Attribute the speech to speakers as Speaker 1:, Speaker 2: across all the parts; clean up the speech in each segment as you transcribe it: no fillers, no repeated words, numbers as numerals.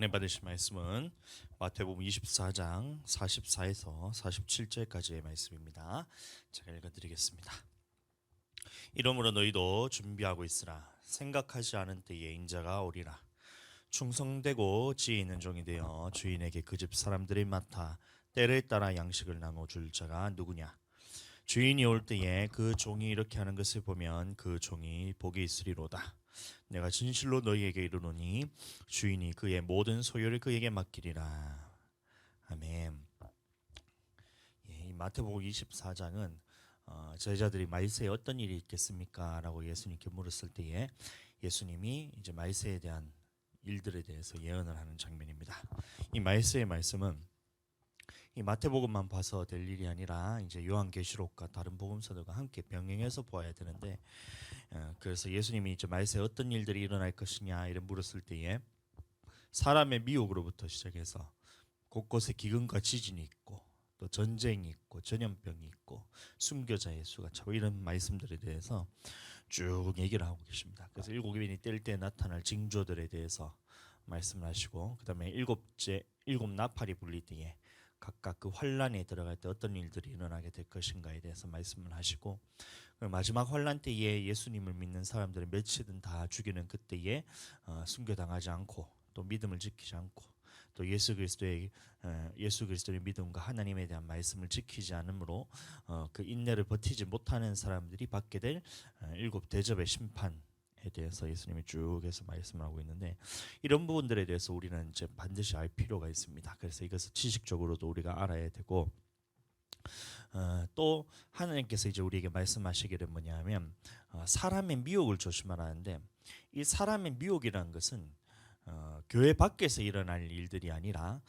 Speaker 1: 은혜 받으실 말씀은 마태복음 24장 44에서 47절까지의 말씀입니다. 제가 읽어드리겠습니다. 이러므로 너희도 준비하고 있으라. 생각하지 않은 때에 인자가 오리라. 충성되고 지혜 있는 종이 되어 주인에게 그 집 사람들이 맡아 때를 따라 양식을 나눠줄 자가 누구냐? 주인이 올 때에 그 종이 이렇게 하는 것을 보면 그 종이 복이 있으리로다. 내가 진실로 너희에게 이르노니 주인이 그의 모든 소유를 그에게 맡기리라. 아멘. 이 마태복음 24장은 제자들이 말세에 어떤 일이 있겠습니까? 라고 예수님께 물었을 때에 예수님이 이제 말세에 대한 일들에 대해서 예언을 하는 장면입니다. 이 말세의 말씀은 이 마태복음만 봐서 될 일이 아니라 이제 요한계시록과 다른 복음서들과 함께 병행해서 보아야 되는데, 그래서 예수님이 이제 말세에 어떤 일들이 일어날 것이냐 이런 물었을 때에 사람의 미혹으로부터 시작해서 곳곳에 기근과 지진이 있고 또 전쟁이 있고 전염병이 있고 순교자의 수가 차고 이런 말씀들에 대해서 쭉 얘기를 하고 계십니다. 그래서 일곱 인이 뗄 때 나타날 징조들에 대해서 말씀을 하시고, 그다음에 일곱 나팔이 불릴 때에 각각 그 환란에 들어갈 때 어떤 일들이 일어나게 될 것인가에 대해서 말씀을 하시고, 마지막 환란 때에 예수님을 믿는 사람들을 며칠은 다 죽이는 그때에 순교당하지 않고 또 믿음을 지키지 않고 또 예수 그리스도의 믿음과 하나님에 대한 말씀을 지키지 않으므로 그 인내를 버티지 못하는 사람들이 받게 될 일곱 대접의 심판에 대해서 예수님이 쭉 해서 말씀을 하고 있는데, 이런 부분들에 대해서 우리는 이제 반드시 알 필요가 있습니다. 그래서 이것을 지식적으로도 우리가 알아야 되고, 또 하나님께서 이제 우리에게 말씀하시기를 뭐냐면 사람의 미혹을 조심하라는데, 이 사람의 미혹이라는 것은 교회 밖에서 일어날 일들이 아니라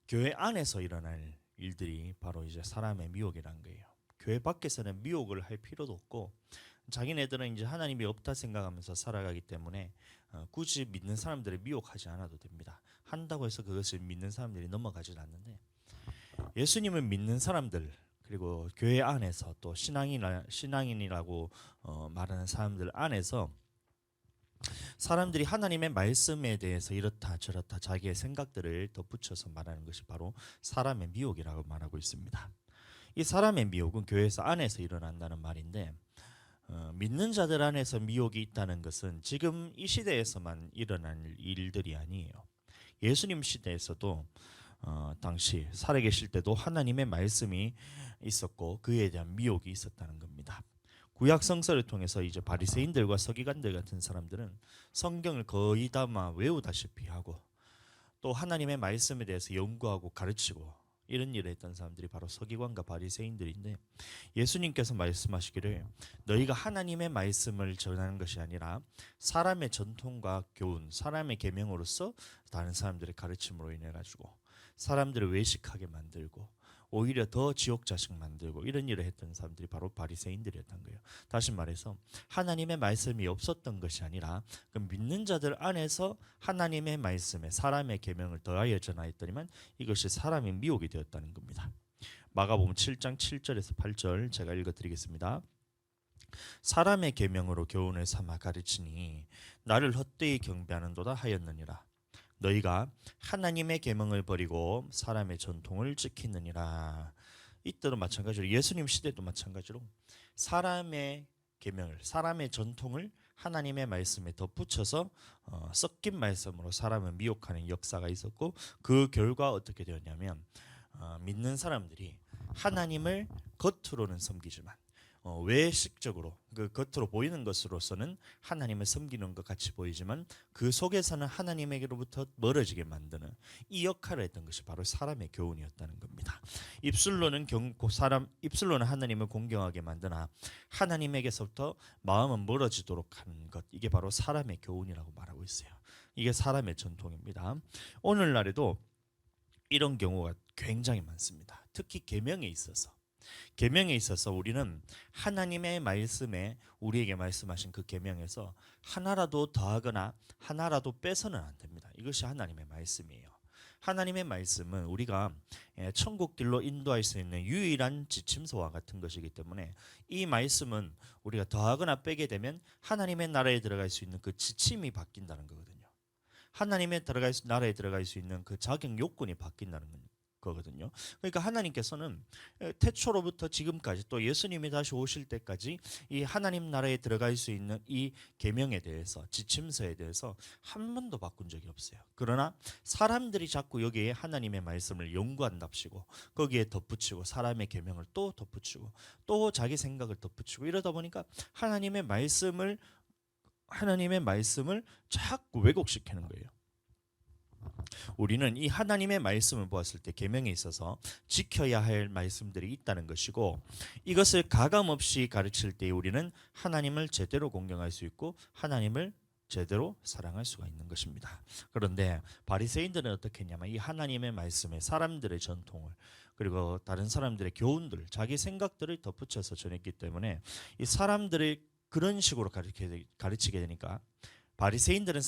Speaker 1: 교회 안에서 일어날 일들이 바로 이제 사람의 미혹이란 거예요. 교회 밖에서는 미혹을 할 필요도 없고, 자기네들은 이제 하나님이 없다 생각하면서 살아가기 때문에 굳이 믿는 사람들을 미혹하지 않아도 됩니다. 한다고 해서 그것을 믿는 사람들이 넘어가질 않는데, 예수님을 믿는 사람들 그리고 교회 안에서 또 신앙인이라고 말하는 사람들 안에서 사람들이 하나님의 말씀에 대해서 이렇다 저렇다 자기의 생각들을 덧붙여서 말하는 것이 바로 사람의 미혹이라고 말하고 있습니다. 이 사람의 미혹은 교회에서 안에서 일어난다는 말인데, 믿는 자들 안에서 미혹이 있다는 것은 지금 이 시대에서만 일어날 일들이 아니에요. 예수님 시대에서도 당시 살아계실 때도 하나님의 말씀이 있었고 그에 대한 미혹이 있었다는 겁니다. 구약 성서를 통해서 이제 바리새인들과 서기관들 같은 사람들은 성경을 거의 다 외우다시피 하고 또 하나님의 말씀에 대해서 연구하고 가르치고 이런 일을 했던 사람들이 바로 서기관과 바리새인들인데, 예수님께서 말씀하시기를 너희가 하나님의 말씀을 전하는 것이 아니라 사람의 전통과 교훈, 사람의 계명으로서 다른 사람들의 가르침으로 인해 가지고 사람들을 외식하게 만들고 오히려 더 지옥 자식 만들고 이런 일을 했던 사람들이 바로 바리새인들이었던 거예요. 다시 말해서 하나님의 말씀이 없었던 것이 아니라 그 믿는 자들 안에서 하나님의 말씀에 사람의 계명을 더하여 전하였더니만 이것이 사람의 미혹이 되었다는 겁니다. 마가복음 7장 7절에서 8절 제가 읽어드리겠습니다. 사람의 계명으로 교훈을 삼아 가르치니 나를 헛되이 경배하는도다 하였느니라. 너희가 하나님의 계명을 버리고 사람의 전통을 지키느니라. 이때도 마찬가지로 예수님 시대도 마찬가지로 사람의 계명을, 사람의 전통을 하나님의 말씀에 덧붙여서 섞인 말씀으로 사람을 미혹하는 역사가 있었고, 그 결과 어떻게 되었냐면 믿는 사람들이 하나님을 겉으로는 섬기지만 외식적으로 그 겉으로 보이는 것으로서는 하나님을 섬기는 것 같이 보이지만 그 속에서는 하나님에게로부터 멀어지게 만드는 이 역할을 했던 것이 바로 사람의 교훈이었다는 겁니다. 입술로는 하나님을 공경하게 만드나 하나님에게서부터 마음은 멀어지도록 하는 것, 이게 바로 사람의 교훈이라고 말하고 있어요. 이게 사람의 전통입니다. 오늘날에도 이런 경우가 굉장히 많습니다. 특히 계명에 있어서 우리는 하나님의 말씀에 우리에게 말씀하신 그 계명에서 하나라도 더하거나 하나라도 빼서는 안 됩니다. 이것이 하나님의 말씀이에요. 하나님의 말씀은 우리가 천국 길로 인도할 수 있는 유일한 지침서와 같은 것이기 때문에 이 말씀은 우리가 더하거나 빼게 되면 하나님의 나라에 들어갈 수 있는 그 지침이 바뀐다는 거거든요. 하나님의 나라에 들어갈 수 있는 그 자격 요건이 바뀐다는 거거든요. 그러니까 하나님께서는 태초로부터 지금까지 또 예수님이 다시 오실 때까지 이 하나님 나라에 들어갈 수 있는 이 계명에 대해서, 지침서에 대해서 한 번도 바꾼 적이 없어요. 그러나 사람들이 자꾸 여기에 하나님의 말씀을 연구한답시고 거기에 덧붙이고 사람의 계명을 또 덧붙이고 또 자기 생각을 덧붙이고 이러다 보니까 하나님의 말씀을 자꾸 왜곡시키는 거예요. 우리는 이 하나님의 말씀을 보았을 때 계명에 있어서 지켜야 할 말씀들이 있다는 것이고, 이것을 가감없이 가르칠 때 우리는 하나님을 제대로 공경할 수 있고 하나님을 제대로 사랑할 수가 있는 것입니다. 그런데 바리새인들은 어떻게 했냐면 이 하나님의 말씀에 사람들의 전통을 그리고 다른 사람들의 교훈들, 자기 생각들을 덧붙여서 전했기 때문에 이 사람들을 그런 식으로 가르치게 되니까 바리새인들은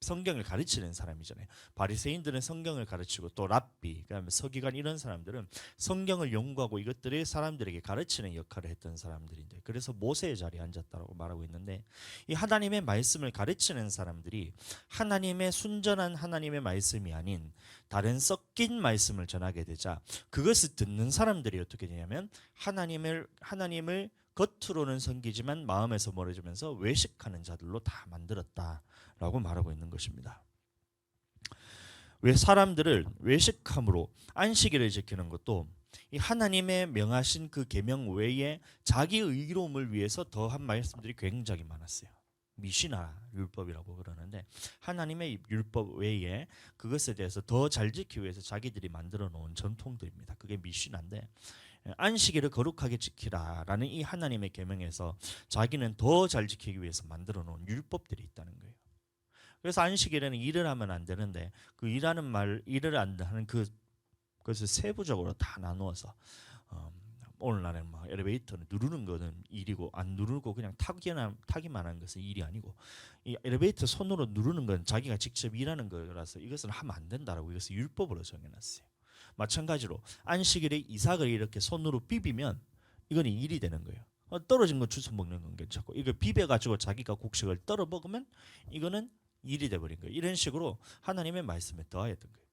Speaker 1: 성경을 가르치는 사람이잖아요. 바리새인들은 성경을 가르치고 또 랍비, 그다음에 서기관 이런 사람들은 성경을 연구하고 이것들을 사람들에게 가르치는 역할을 했던 사람들인데, 그래서 모세의 자리에 앉았다고 말하고 있는데, 이 하나님의 말씀을 가르치는 사람들이 하나님의 순전한 하나님의 말씀이 아닌 다른 섞인 말씀을 전하게 되자 그것을 듣는 사람들이 어떻게 되냐면 하나님을 겉으로는 섬기지만 마음에서 멀어지면서 외식하는 자들로 다 만들었다라고 말하고 있는 것입니다. 왜 사람들을 외식함으로 안식일을 지키는 것도 이 하나님의 명하신 그 계명 외에 자기 의로움을 위해서 더한 말씀들이 굉장히 많았어요. 미시나 율법이라고 그러는데 하나님의 율법 외에 그것에 대해서 더 잘 지키기 위해서 자기들이 만들어 놓은 전통들입니다. 그게 미시나인데, 안식일을 거룩하게 지키라라는 이 하나님의 계명에서 자기는 더 잘 지키기 위해서 만들어 놓은 율법들이 있다는 거예요. 그래서 안식일에는 일을 하면 안 되는데 그 일을 안 하는 그것을 세부적으로 다 나누어서 오늘날은 뭐 엘리베이터는 누르는 거는 일이고 안 누르고 그냥 타기만 하는 것은 일이 아니고, 이 엘리베이터 손으로 누르는 건 자기가 직접 일하는 거라서 이것은 하면 안 된다라고 이것을 율법으로 정해놨어요. 마찬가지로 안식일에 이삭을 이렇게 손으로 비비면 이건 일이 되는 거예요. 떨어진 거 주워 먹는 건 괜찮고 이거 비벼가지고 자기가 곡식을 떨어 먹으면 이거는 일이 돼버린 거예요. 이런 식으로 하나님의 말씀에 더하였던 거예요.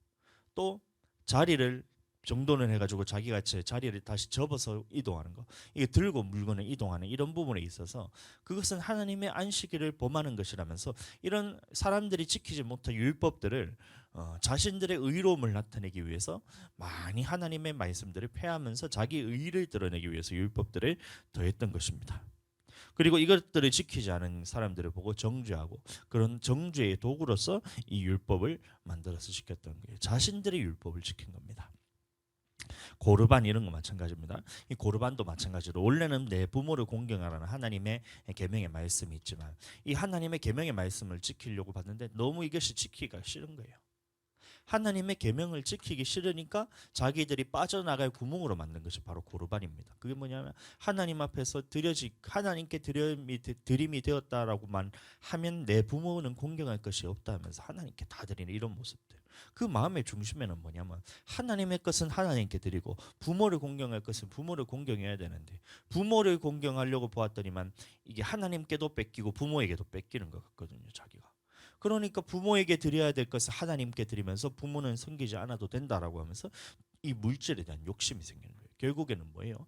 Speaker 1: 또 자리를 정돈을 해가지고 자기가 자리를 다시 접어서 이동하는 거, 이게 들고 물건을 이동하는 이런 부분에 있어서 그것은 하나님의 안식일을 범하는 것이라면서 이런 사람들이 지키지 못한 율법들을 자신들의 의로움을 나타내기 위해서 많이 하나님의 말씀들을 폐하면서 자기 의를 드러내기 위해서 율법들을 더했던 것입니다. 그리고 이것들을 지키지 않은 사람들을 보고 정죄하고 그런 정죄의 도구로서 이 율법을 만들어서 지켰던 거예요. 자신들의 율법을 지킨 겁니다. 고르반 이런 거 마찬가지입니다. 이 고르반도 마찬가지로 원래는 내 부모를 공경하라는 하나님의 계명의 말씀이 있지만 이 하나님의 계명의 말씀을 지키려고 봤는데 너무 이것이 지키기가 싫은 거예요. 하나님의 계명을 지키기 싫으니까 자기들이 빠져나갈 구멍으로 만든 것이 바로 고르반입니다. 그게 뭐냐면 하나님 앞에서 하나님께 드림이 되었다라고만 하면 내 부모는 공경할 것이 없다 하면서 하나님께 다 드리는 이런 모습들. 그 마음의 중심에는 뭐냐면 하나님의 것은 하나님께 드리고 부모를 공경할 것은 부모를 공경해야 되는데, 부모를 공경하려고 보았더니만 이게 하나님께도 뺏기고 부모에게도 뺏기는 것 같거든요, 자기가. 그러니까 부모에게 드려야 될 것을 하나님께 드리면서 부모는 섬기지 않아도 된다라고 하면서 이 물질에 대한 욕심이 생기는 거예요. 결국에는 뭐예요?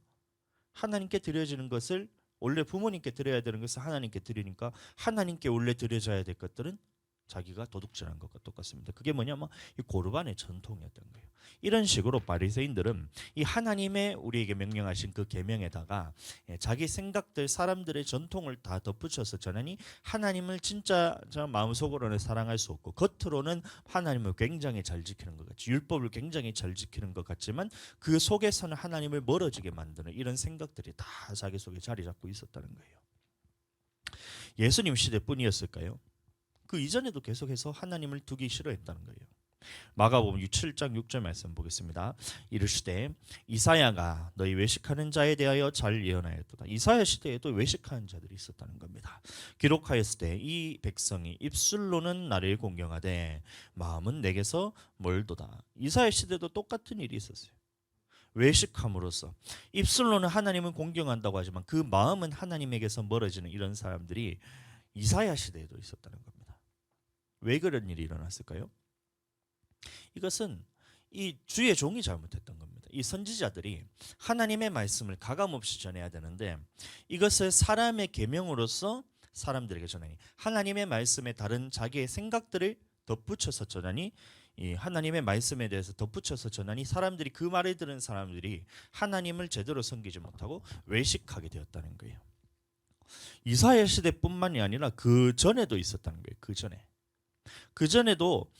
Speaker 1: 하나님께 드려지는 것을, 원래 부모님께 드려야 되는 것을 하나님께 드리니까 하나님께 원래 드려져야 될 것들은 자기가 도둑질한 것과 똑같습니다. 그게 뭐냐면 이 고르반의 전통이었던 거예요. 이런 식으로 바리새인들은 이 하나님의 우리에게 명령하신 그 계명에다가 자기 생각들, 사람들의 전통을 다 덧붙여서 전하니 하나님을 진짜 마음속으로는 사랑할 수 없고 겉으로는 하나님을 굉장히 잘 지키는 것 같이, 율법을 굉장히 잘 지키는 것 같지만 그 속에서는 하나님을 멀어지게 만드는 이런 생각들이 다 자기 속에 자리 잡고 있었다는 거예요. 예수님 시대뿐이었을까요? 그 이전에도 계속해서 하나님을 두기 싫어했다는 거예요. 마가복음 7장 6절 말씀 보겠습니다. 이르시되 이사야가 너희 외식하는 자에 대하여 잘 예언하였도다. 이사야 시대에도 외식하는 자들이 있었다는 겁니다. 기록하였을 때 이 백성이 입술로는 나를 공경하되 마음은 내게서 멀도다. 이사야 시대도 똑같은 일이 있었어요. 외식함으로써 입술로는 하나님을 공경한다고 하지만 그 마음은 하나님에게서 멀어지는 이런 사람들이 이사야 시대에도 있었다는 겁니다. 왜 그런 일이 일어났을까요? 이것은 이 주의 종이 잘못했던 겁니다. 이 선지자들이 하나님의 말씀을 가감없이 전해야 되는데 이것을 사람의 계명으로서 사람들에게 전하니 하나님의 말씀에 다른 자기의 생각들을 덧붙여서 전하니 이 하나님의 말씀에 대해서 덧붙여서 전하니 사람들이 그 말을 들은 사람들이 하나님을 제대로 섬기지 못하고 외식하게 되었다는 거예요. 이사야 시대뿐만이 아니라 그 전에도 있었다는 거예요. 그 전에도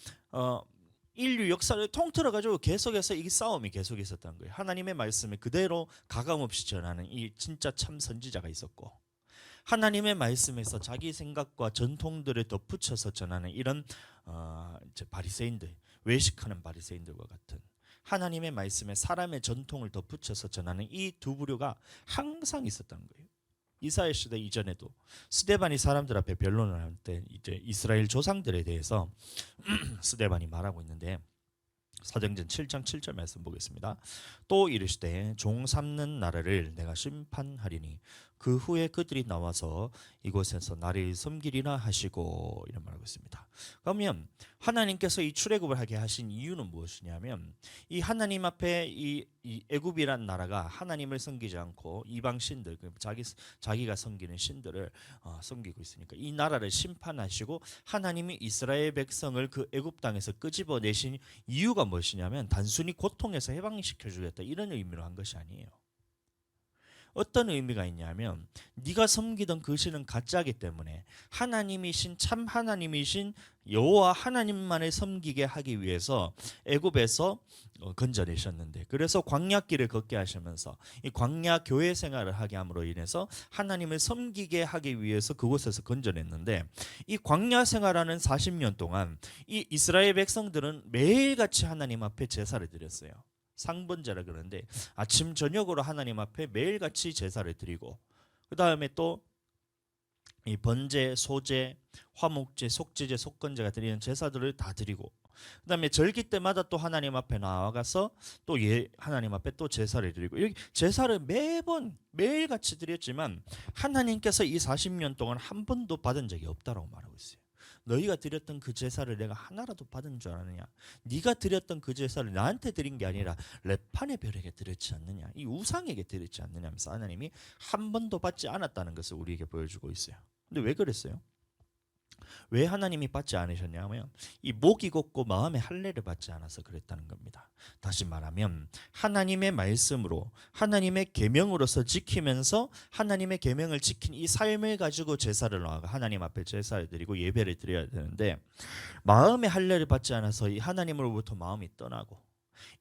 Speaker 1: 인류 역사를 통틀어 가지고 계속해서 이 싸움이 계속 있었다는 거예요. 하나님의 말씀을 그대로 가감없이 전하는 이 진짜 참 선지자가 있었고 하나님의 말씀에서 자기 생각과 전통들을 덧붙여서 전하는 이런 이제 바리새인들, 외식하는 바리새인들과 같은 하나님의 말씀에 사람의 전통을 덧붙여서 전하는 이 두 부류가 항상 있었다는 거예요. 이사야 시대 이전에도 스데반이 사람들 앞에 변론을 할 때 이제 이스라엘 조상들에 대해서 스데반이 말하고 있는데 사도행전 7장 7절 말씀 보겠습니다. 또 이르시되 종 삼는 나라를 내가 심판하리니 그 후에 그들이 나와서 이곳에서 나를 섬기리라 하시고 이런 말하고 있습니다. 그러면 하나님께서 이 출애굽을 하게 하신 이유는 무엇이냐면 이 하나님 앞에 이 애굽이란 나라가 하나님을 섬기지 않고 이방 신들 자기가 섬기는 신들을 섬기고 있으니까 이 나라를 심판하시고 하나님이 이스라엘 백성을 그 애굽 땅에서 끄집어내신 이유가 무엇이냐면 단순히 고통에서 해방시켜 주겠다 이런 의미로 한 것이 아니에요. 어떤 의미가 있냐면 네가 섬기던 그 신은 가짜이기 때문에 하나님이신 참 하나님이신 여호와 하나님만을 섬기게 하기 위해서 애굽에서 건져내셨는데 그래서 광야길을 걷게 하시면서 이 광야 교회 생활을 하게 함으로 인해서 하나님을 섬기게 하기 위해서 그곳에서 건져냈는데 이 광야 생활하는 40년 동안 이 이스라엘 백성들은 매일같이 하나님 앞에 제사를 드렸어요. 상번제라 그러는데 아침 저녁으로 하나님 앞에 매일같이 제사를 드리고 그 다음에 또 이 번제, 소제, 화목제, 속죄제, 속건제가 드리는 제사들을 다 드리고 그 다음에 절기 때마다 또 하나님 앞에 나아가서 또 하나님 앞에 또 제사를 드리고 이렇게 제사를 매번 매일같이 드렸지만 하나님께서 이 40년 동안 한 번도 받은 적이 없다라고 말하고 있어요. 너희가 드렸던 그 제사를 내가 하나라도 받은 줄 아느냐? 네가 드렸던 그 제사를 나한테 드린 게 아니라 레판의 별에게 드렸지 않느냐? 이 우상에게 드렸지 않느냐 하면서 하나님이 한 번도 받지 않았다는 것을 우리에게 보여주고 있어요. 근데 왜 그랬어요? 왜 하나님이 받지 않으셨냐면 이 목이 곱고 마음의 할례를 받지 않아서 그랬다는 겁니다. 다시 말하면 하나님의 말씀으로 하나님의 계명으로서 지키면서 하나님의 계명을 지킨 이 삶을 가지고 제사를 나아가 하나님 앞에 제사를 드리고 예배를 드려야 되는데 마음의 할례를 받지 않아서 이 하나님으로부터 마음이 떠나고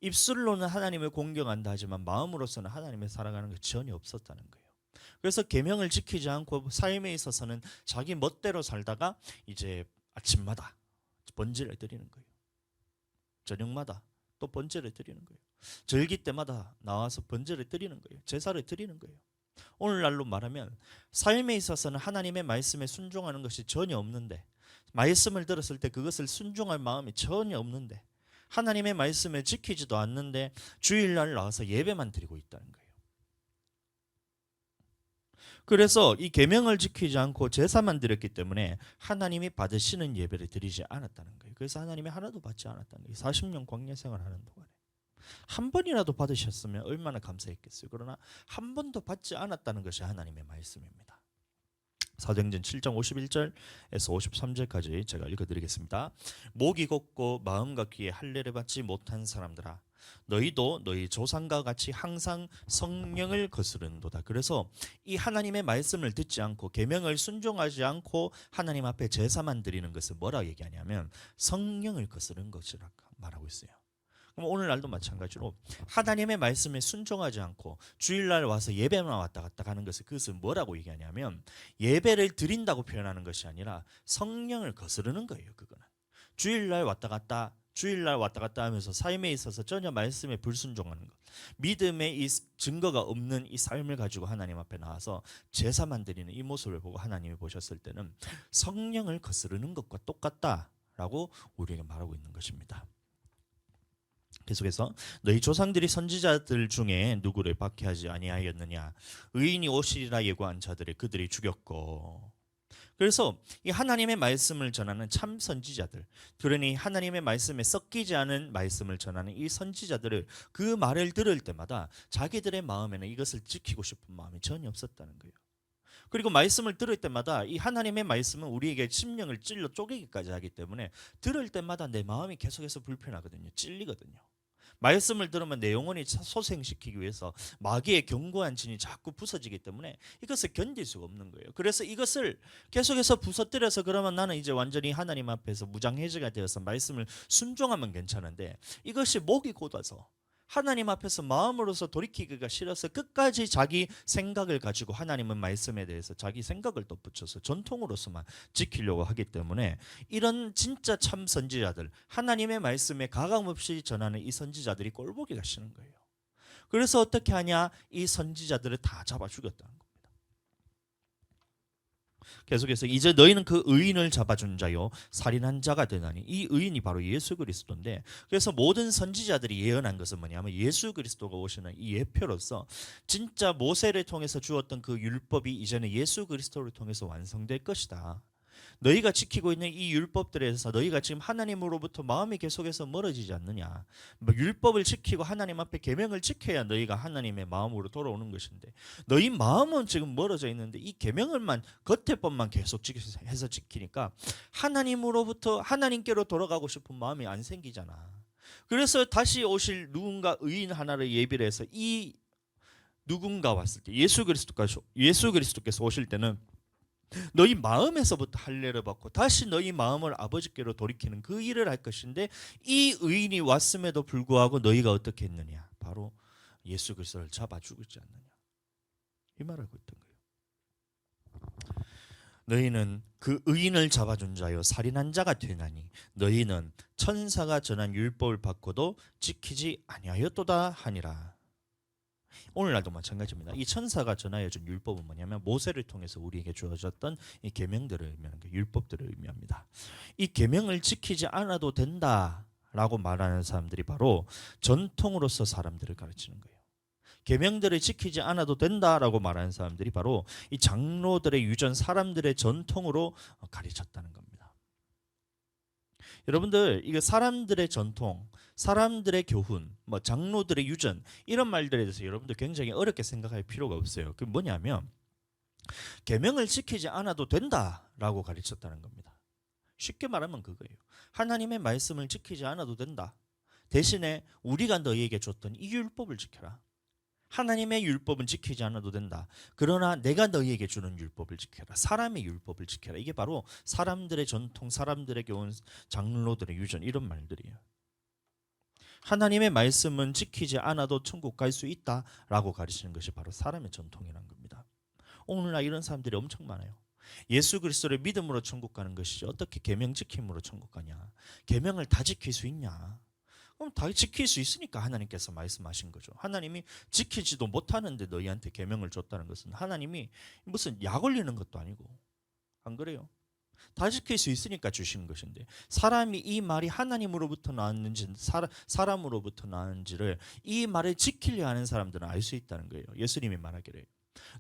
Speaker 1: 입술로는 하나님을 공경한다 하지만 마음으로서는 하나님을 살아가는 게 전혀 없었다는 거예요. 그래서 계명을 지키지 않고 삶에 있어서는 자기 멋대로 살다가 이제 아침마다 번제를 드리는 거예요. 저녁마다 또 번제를 드리는 거예요. 절기 때마다 나와서 번제를 드리는 거예요. 제사를 드리는 거예요. 오늘날로 말하면 삶에 있어서는 하나님의 말씀에 순종하는 것이 전혀 없는데 말씀을 들었을 때 그것을 순종할 마음이 전혀 없는데 하나님의 말씀을 지키지도 않는데 주일날 나와서 예배만 드리고 있다는 거예요. 그래서 이 계명을 지키지 않고 제사만 드렸기 때문에 하나님이 받으시는 예배를 드리지 않았다는 거예요. 그래서 하나님이 하나도 받지 않았다는 거예요. 40년 광야 생활하는 동안에 한 번이라도 받으셨으면 얼마나 감사했겠어요. 그러나 한 번도 받지 않았다는 것이 하나님의 말씀입니다. 사도행전 7장 51절에서 53절까지 제가 읽어드리겠습니다. 목이 곱고 마음과 귀에 할례를 받지 못한 사람들아 너희도 너희 조상과 같이 항상 성령을 거스르는도다. 그래서 이 하나님의 말씀을 듣지 않고 계명을 순종하지 않고 하나님 앞에 제사만 드리는 것은 뭐라고 얘기하냐면 성령을 거스르는 것이라고 말하고 있어요. 그럼 오늘날도 마찬가지로 하나님의 말씀에 순종하지 않고 주일날 와서 예배만 왔다 갔다 하는 것을 그것은 뭐라고 얘기하냐면 예배를 드린다고 표현하는 것이 아니라 성령을 거스르는 거예요. 그거는 주일날 왔다 갔다 하면서 삶에 있어서 전혀 말씀에 불순종하는 것, 믿음의 이 증거가 없는 이 삶을 가지고 하나님 앞에 나와서 제사만 드리는 이 모습을 보고 하나님이 보셨을 때는 성령을 거스르는 것과 똑같다라고 우리에게 말하고 있는 것입니다. 계속해서 너희 조상들이 선지자들 중에 누구를 박해하지 아니하였느냐? 의인이 오시리라 예고한 자들을 그들이 죽였고. 그래서 이 하나님의 말씀을 전하는 참 선지자들, 그러니 하나님의 말씀에 섞이지 않은 말씀을 전하는 이 선지자들을 그 말을 들을 때마다 자기들의 마음에는 이것을 지키고 싶은 마음이 전혀 없었다는 거예요. 그리고 말씀을 들을 때마다 이 하나님의 말씀은 우리에게 심령을 찔러 쪼개기까지 하기 때문에 들을 때마다 내 마음이 계속해서 불편하거든요. 찔리거든요. 말씀을 들으면 내 영혼이 소생시키기 위해서 마귀의 견고한 진이 자꾸 부서지기 때문에 이것을 견딜 수가 없는 거예요. 그래서 이것을 계속해서 부서뜨려서 그러면 나는 이제 완전히 하나님 앞에서 무장해제가 되어서 말씀을 순종하면 괜찮은데, 이것이 목이 곧아서 하나님 앞에서 마음으로서 돌이키기가 싫어서 끝까지 자기 생각을 가지고 하나님의 말씀에 대해서 자기 생각을 덧붙여서 전통으로서만 지키려고 하기 때문에 이런 진짜 참 선지자들, 하나님의 말씀에 가감없이 전하는 이 선지자들이 꼴보기가 싫은 거예요. 그래서 어떻게 하냐? 이 선지자들을 다 잡아 죽였다는 거예요. 계속해서 이제 너희는 그 의인을 잡아준 자요 살인한 자가 되나니, 이 의인이 바로 예수 그리스도인데, 그래서 모든 선지자들이 예언한 것은 뭐냐면 예수 그리스도가 오시는 이 예표로서 진짜 모세를 통해서 주었던 그 율법이 이제는 예수 그리스도를 통해서 완성될 것이다. 너희가 지키고 있는 이 율법들에서 너희가 지금 하나님으로부터 마음이 계속해서 멀어지지 않느냐. 율법을 지키고 하나님 앞에 계명을 지켜야 너희가 하나님의 마음으로 돌아오는 것인데, 너희 마음은 지금 멀어져 있는데 이 계명을만 겉에 법만 계속 해서 지키니까 하나님으로부터 하나님께로 돌아가고 싶은 마음이 안 생기잖아. 그래서 다시 오실 누군가 의인 하나를 예비를 해서 이 누군가 왔을 때 예수 그리스도께서 오실 때는 너희 마음에서부터 할례를 받고 다시 너희 마음을 아버지께로 돌이키는 그 일을 할 것인데, 이 의인이 왔음에도 불구하고 너희가 어떻게 했느냐? 바로 예수 그리스도를 잡아 죽이지 않느냐, 이 말을 하고 있던 거예요. 너희는 그 의인을 잡아준 자요 살인한 자가 되나니 너희는 천사가 전한 율법을 받고도 지키지 아니하였도다 하니라. 오늘날도 마찬가지입니다. 이 천사가 전하여준 율법은 뭐냐면 모세를 통해서 우리에게 주어졌던 이 계명들을 의미하는 게 율법들을 의미합니다. 이 계명을 지키지 않아도 된다라고 말하는 사람들이 바로 전통으로서 사람들을 가르치는 거예요. 계명들을 지키지 않아도 된다라고 말하는 사람들이 바로 이 장로들의 유전, 사람들의 전통으로 가르쳤다는 겁니다. 여러분들, 이거 사람들의 전통, 사람들의 교훈, 뭐 장로들의 유전, 이런 말들에 대해서 여러분들 굉장히 어렵게 생각할 필요가 없어요. 그 뭐냐면 계명을 지키지 않아도 된다라고 가르쳤다는 겁니다. 쉽게 말하면 그거예요. 하나님의 말씀을 지키지 않아도 된다. 대신에 우리가 너희에게 줬던 이 율법을 지켜라. 하나님의 율법은 지키지 않아도 된다. 그러나 내가 너희에게 주는 율법을 지켜라. 사람의 율법을 지켜라. 이게 바로 사람들의 전통, 사람들의 교훈, 장로들의 유전, 이런 말들이에요. 하나님의 말씀은 지키지 않아도 천국 갈 수 있다라고 가르치는 것이 바로 사람의 전통이라는 겁니다. 오늘날 이런 사람들이 엄청 많아요. 예수 그리스도를 믿음으로 천국 가는 것이지 어떻게 계명 지킴으로 천국 가냐. 계명을 다 지킬 수 있냐. 그럼 다 지킬 수 있으니까 하나님께서 말씀하신 거죠. 하나님이 지키지도 못하는데 너희한테 계명을 줬다는 것은 하나님이 무슨 약 올리는 것도 아니고, 안 그래요? 다 지킬 수 있으니까 주시는 것인데, 사람이 이 말이 하나님으로부터 나왔는지 사람으로부터 나왔는지를 이 말을 지키려 하는 사람들은 알 수 있다는 거예요. 예수님이 말하기를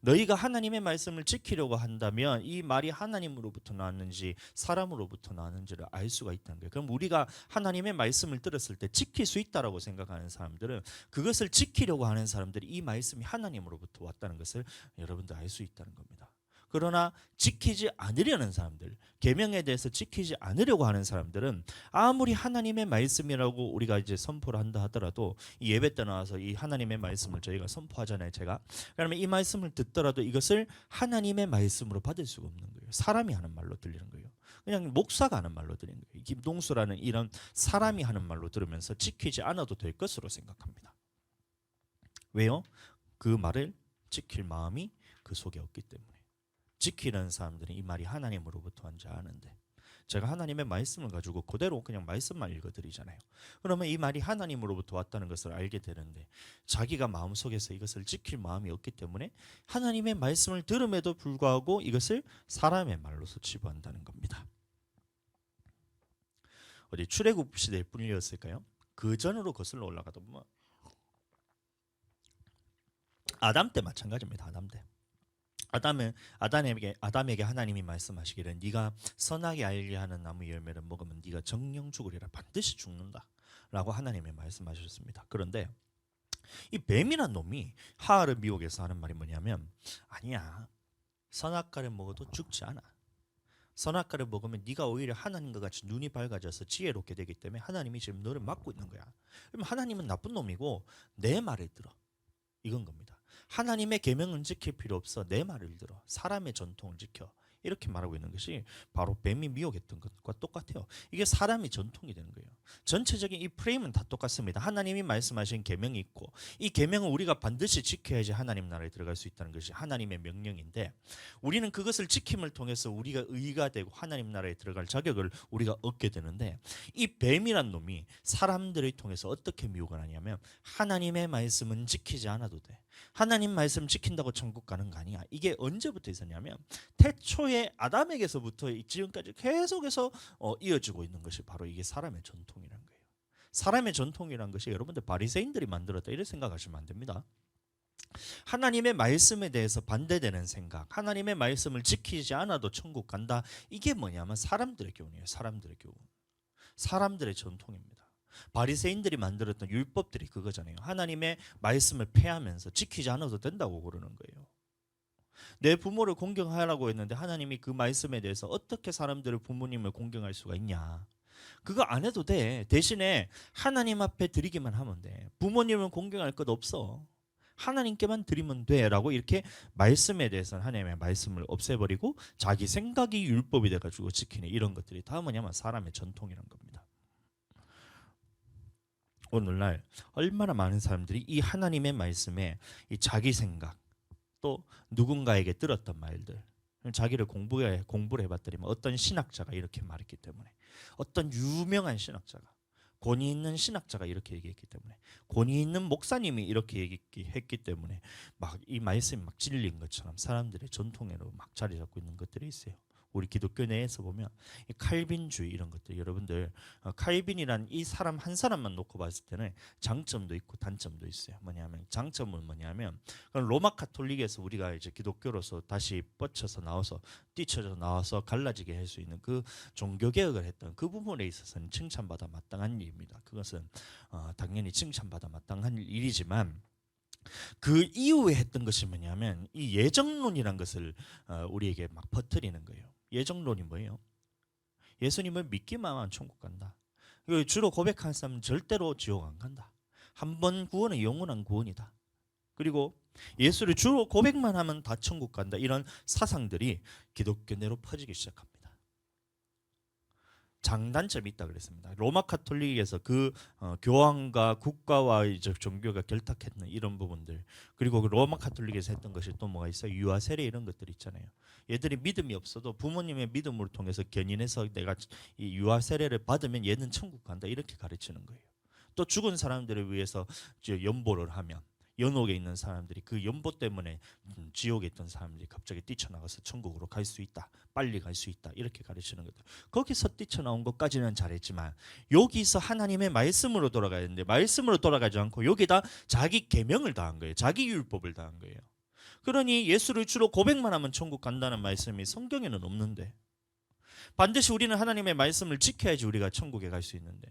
Speaker 1: 너희가 하나님의 말씀을 지키려고 한다면 이 말이 하나님으로부터 나왔는지 사람으로부터 나왔는지를 알 수가 있다는 거예요. 그럼 우리가 하나님의 말씀을 들었을 때 지킬 수 있다라고 생각하는 사람들은, 그것을 지키려고 하는 사람들이 이 말씀이 하나님으로부터 왔다는 것을 여러분들 알 수 있다는 겁니다. 그러나 지키지 않으려는 사람들, 계명에 대해서 지키지 않으려고 하는 사람들은 아무리 하나님의 말씀이라고 우리가 이제 선포를 한다 하더라도, 이 예배 때 나와서 이 하나님의 말씀을 저희가 선포하잖아요, 제가. 그러면 이 말씀을 듣더라도 이것을 하나님의 말씀으로 받을 수가 없는 거예요. 사람이 하는 말로 들리는 거예요. 그냥 목사가 하는 말로 들리는 거예요. 김동수라는 이런 사람이 하는 말로 들으면서 지키지 않아도 될 것으로 생각합니다. 왜요? 그 말을 지킬 마음이 그 속에 없기 때문에. 지키는 사람들은 이 말이 하나님으로부터 한 줄 아는데, 제가 하나님의 말씀을 가지고 그대로 그냥 말씀만 읽어드리잖아요. 그러면 이 말이 하나님으로부터 왔다는 것을 알게 되는데, 자기가 마음속에서 이것을 지킬 마음이 없기 때문에 하나님의 말씀을 들음에도 불구하고 이것을 사람의 말로서 치부한다는 겁니다. 어디 출애굽 시대일 뿐이었을까요? 그 전으로 거슬러 올라가다 보면 아담 때 마찬가지입니다. 아담 때 아담에게 하나님이 말씀하시기를 네가 선하게 알게 하는 나무 열매를 먹으면 네가 정령 죽으리라, 반드시 죽는다라고 하나님이 말씀하셨습니다. 그런데 이 뱀이란 놈이 하와를 미혹해서 하는 말이 뭐냐면, 아니야, 선악과를 먹어도 죽지 않아. 선악과를 먹으면 네가 오히려 하나님과 같이 눈이 밝아져서 지혜롭게 되기 때문에 하나님이 지금 너를 막고 있는 거야. 그럼 하나님은 나쁜 놈이고 내 말을 들어, 이건 겁니다. 하나님의 계명은 지킬 필요 없어, 내 말을 들어, 사람의 전통을 지켜, 이렇게 말하고 있는 것이 바로 뱀이 미혹했던 것과 똑같아요. 이게 사람의 전통이 되는 거예요. 전체적인 이 프레임은 다 똑같습니다. 하나님이 말씀하신 계명이 있고 이 계명은 우리가 반드시 지켜야지 하나님 나라에 들어갈 수 있다는 것이 하나님의 명령인데, 우리는 그것을 지킴을 통해서 우리가 의가 되고 하나님 나라에 들어갈 자격을 우리가 얻게 되는데, 이 뱀이란 놈이 사람들을 통해서 어떻게 미혹을 하냐면, 하나님의 말씀은 지키지 않아도 돼, 하나님 말씀 지킨다고 천국 가는 거 아니야. 이게 언제부터 있었냐면 태초에 아담에게서부터 지금까지 계속해서 이어지고 있는 것이 바로 이게 사람의 전통이라는 거예요. 사람의 전통이란 것이 여러분들 바리새인들이 만들었다 이렇게 생각하시면 안 됩니다. 하나님의 말씀에 대해서 반대되는 생각, 하나님의 말씀을 지키지 않아도 천국 간다, 이게 뭐냐면 사람들의 교훈이에요. 사람들의 교훈, 사람들의 전통입니다. 바리새인들이 만들었던 율법들이 그거잖아요. 하나님의 말씀을 폐하면서 지키지 않아도 된다고 그러는 거예요. 내 부모를 공경하라고 했는데 하나님이 그 말씀에 대해서 어떻게 사람들을 부모님을 공경할 수가 있냐, 그거 안 해도 돼, 대신에 하나님 앞에 드리기만 하면 돼, 부모님은 공경할 것 없어, 하나님께만 드리면 돼 라고 이렇게 말씀에 대해서는 하나님의 말씀을 없애버리고 자기 생각이 율법이 돼가지고 지키는 이런 것들이 다 뭐냐면 사람의 전통이란 겁니다. 오늘날 얼마나 많은 사람들이 이 하나님의 말씀에 이 자기 생각, 또 누군가에게 들었던 말들, 자기를 공부를 해봤더니 어떤 신학자가 이렇게 말했기 때문에, 어떤 유명한 신학자가, 권위 있는 신학자가 이렇게 얘기했기 때문에, 권위 있는 목사님이 이렇게 얘기했기 때문에 막 이 말씀이 막 진리인 것처럼 사람들의 전통으로 막 자리 잡고 있는 것들이 있어요. 우리 기독교 내에서 보면 이 칼빈주의 이런 것들, 여러분들 칼빈이란 이 사람 한 사람만 놓고 봤을 때는 장점도 있고 단점도 있어요. 뭐냐면 장점은 뭐냐면, 로마 카톨릭에서 우리가 이제 기독교로서 다시 뻗쳐서 나와서 뛰쳐져 나와서 갈라지게 할 수 있는 그 종교 개혁을 했던 그 부분에 있어서는 칭찬받아 마땅한 일입니다. 그것은 당연히 칭찬받아 마땅한 일이지만, 그 이후에 했던 것이 뭐냐면 이 예정론이란 것을 우리에게 막 퍼뜨리는 거예요. 예정론이 뭐예요? 예수님을 믿기만 하면 천국 간다. 주로 고백하는 사람은 절대로 지옥 안 간다. 한 번 구원은 영원한 구원이다. 그리고 예수를 주로 고백만 하면 다 천국 간다. 이런 사상들이 기독교 내로 퍼지기 시작합니다. 장단점이 있다 그랬습니다. 로마 카톨릭에서 그 교황과 국가와 이제 종교가 결탁했는 이런 부분들, 그리고 그 로마 카톨릭에서 했던 것이 또 뭐가 있어요? 유아 세례 이런 것들 있잖아요. 얘들이 믿음이 없어도 부모님의 믿음을 통해서 견인해서 내가 이 유아 세례를 받으면 얘는 천국 간다, 이렇게 가르치는 거예요. 또 죽은 사람들을 위해서 연보를 하면 연옥에 있는 사람들이 그 연보 때문에 지옥에 있던 사람들이 갑자기 뛰쳐나가서 천국으로 갈 수 있다, 빨리 갈 수 있다, 이렇게 가르치는 거죠. 거기서 뛰쳐나온 것까지는 잘했지만 여기서 하나님의 말씀으로 돌아가야 되는데 말씀으로 돌아가지 않고 여기다 자기 계명을 다한 거예요. 자기 율법을 다한 거예요. 그러니 예수를 주로 고백만 하면 천국 간다는 말씀이 성경에는 없는데, 반드시 우리는 하나님의 말씀을 지켜야지 우리가 천국에 갈 수 있는데,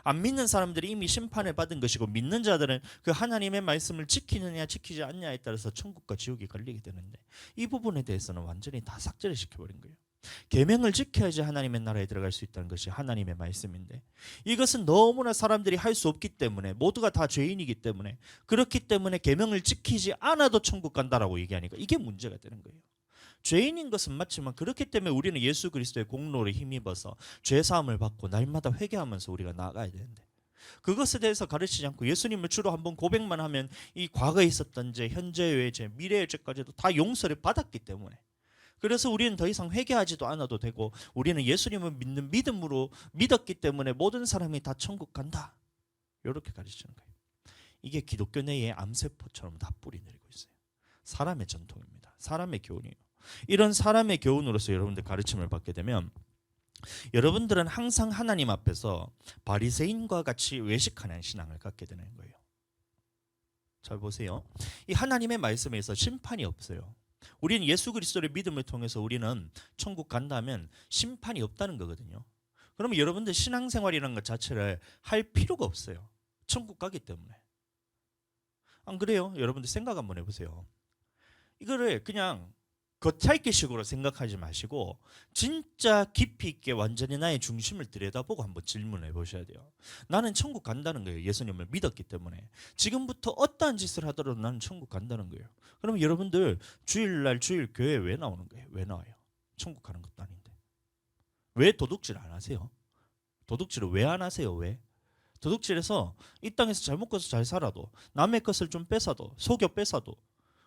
Speaker 1: 안 믿는 사람들이 이미 심판을 받은 것이고 믿는 자들은 그 하나님의 말씀을 지키느냐 지키지 않냐에 따라서 천국과 지옥이 갈리게 되는데, 이 부분에 대해서는 완전히 다 삭제를 시켜버린 거예요. 계명을 지켜야지 하나님의 나라에 들어갈 수 있다는 것이 하나님의 말씀인데, 이것은 너무나 사람들이 할 수 없기 때문에, 모두가 다 죄인이기 때문에, 그렇기 때문에 계명을 지키지 않아도 천국 간다라고 얘기하니까 이게 문제가 되는 거예요. 죄인인 것은 맞지만 그렇기 때문에 우리는 예수 그리스도의 공로를 힘입어서 죄사함을 받고 날마다 회개하면서 우리가 나아가야 되는데, 그것에 대해서 가르치지 않고 예수님을 주로 한번 고백만 하면 이 과거에 있었던 죄, 현재의 죄, 미래의 죄까지도 다 용서를 받았기 때문에, 그래서 우리는 더 이상 회개하지도 않아도 되고 우리는 예수님을 믿는 믿음으로 믿었기 때문에 모든 사람이 다 천국 간다, 이렇게 가르치는 거예요. 이게 기독교 내에 암세포처럼 다 뿌리 내리고 있어요. 사람의 전통입니다. 사람의 교훈이에요. 이런 사람의 교훈으로서 여러분들 가르침을 받게 되면 여러분들은 항상 하나님 앞에서 바리새인과 같이 외식하는 신앙을 갖게 되는 거예요. 잘 보세요. 이 하나님의 말씀에서 심판이 없어요. 우리는 예수 그리스도의 믿음을 통해서 우리는 천국 간다면 심판이 없다는 거거든요. 그러면 여러분들 신앙생활이라는 것 자체를 할 필요가 없어요. 천국 가기 때문에. 안 그래요? 여러분들 생각 한번 해보세요. 이거를 그냥 겉핥기식으로 생각하지 마시고 진짜 깊이 있게 완전히 나의 중심을 들여다보고 한번 질문해 보셔야 돼요. 나는 천국 간다는 거예요. 예수님을 믿었기 때문에. 지금부터 어떠한 짓을 하더라도 나는 천국 간다는 거예요. 그러면 여러분들 주일날 주일 교회 왜 나오는 거예요? 왜 나와요? 천국 가는 것도 아닌데. 왜 도둑질 안 하세요? 도둑질을 왜 안 하세요? 왜? 도둑질해서 이 땅에서 잘 먹고서 잘 살아도 남의 것을 좀 뺏어도 속여 뺏어도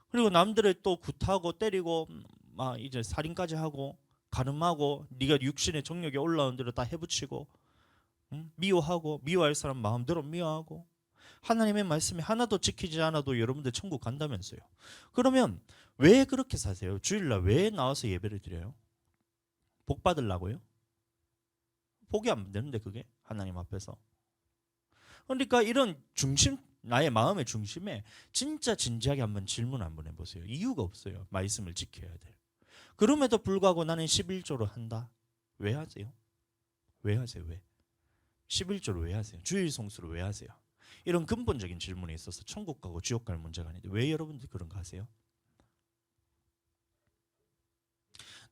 Speaker 1: 그리고 남들을 또 굿하고 때리고 막 이제 살인까지 하고 가늠하고 네가 육신의 정욕에 올라온 대로 다 해붙이고 미워하고 미워할 사람 마음대로 미워하고 하나님의 말씀이 하나도 지키지 않아도 여러분들 천국 간다면서요. 그러면 왜 그렇게 사세요? 주일날 왜 나와서 예배를 드려요? 복 받으려고요? 복이 안 되는데 그게 하나님 앞에서. 그러니까 이런 중심 나의 마음의 중심에 진짜 진지하게 한번 질문 한번 해보세요. 이유가 없어요. 말씀을 지켜야 돼요. 그럼에도 불구하고 나는 11조로 한다. 왜 하세요? 왜 하세요? 왜? 11조를 왜 하세요? 주일 성수를 왜 하세요? 이런 근본적인 질문에 있어서 천국 가고 지옥 갈 문제가 아닌데 왜 여러분들 그런 거 하세요?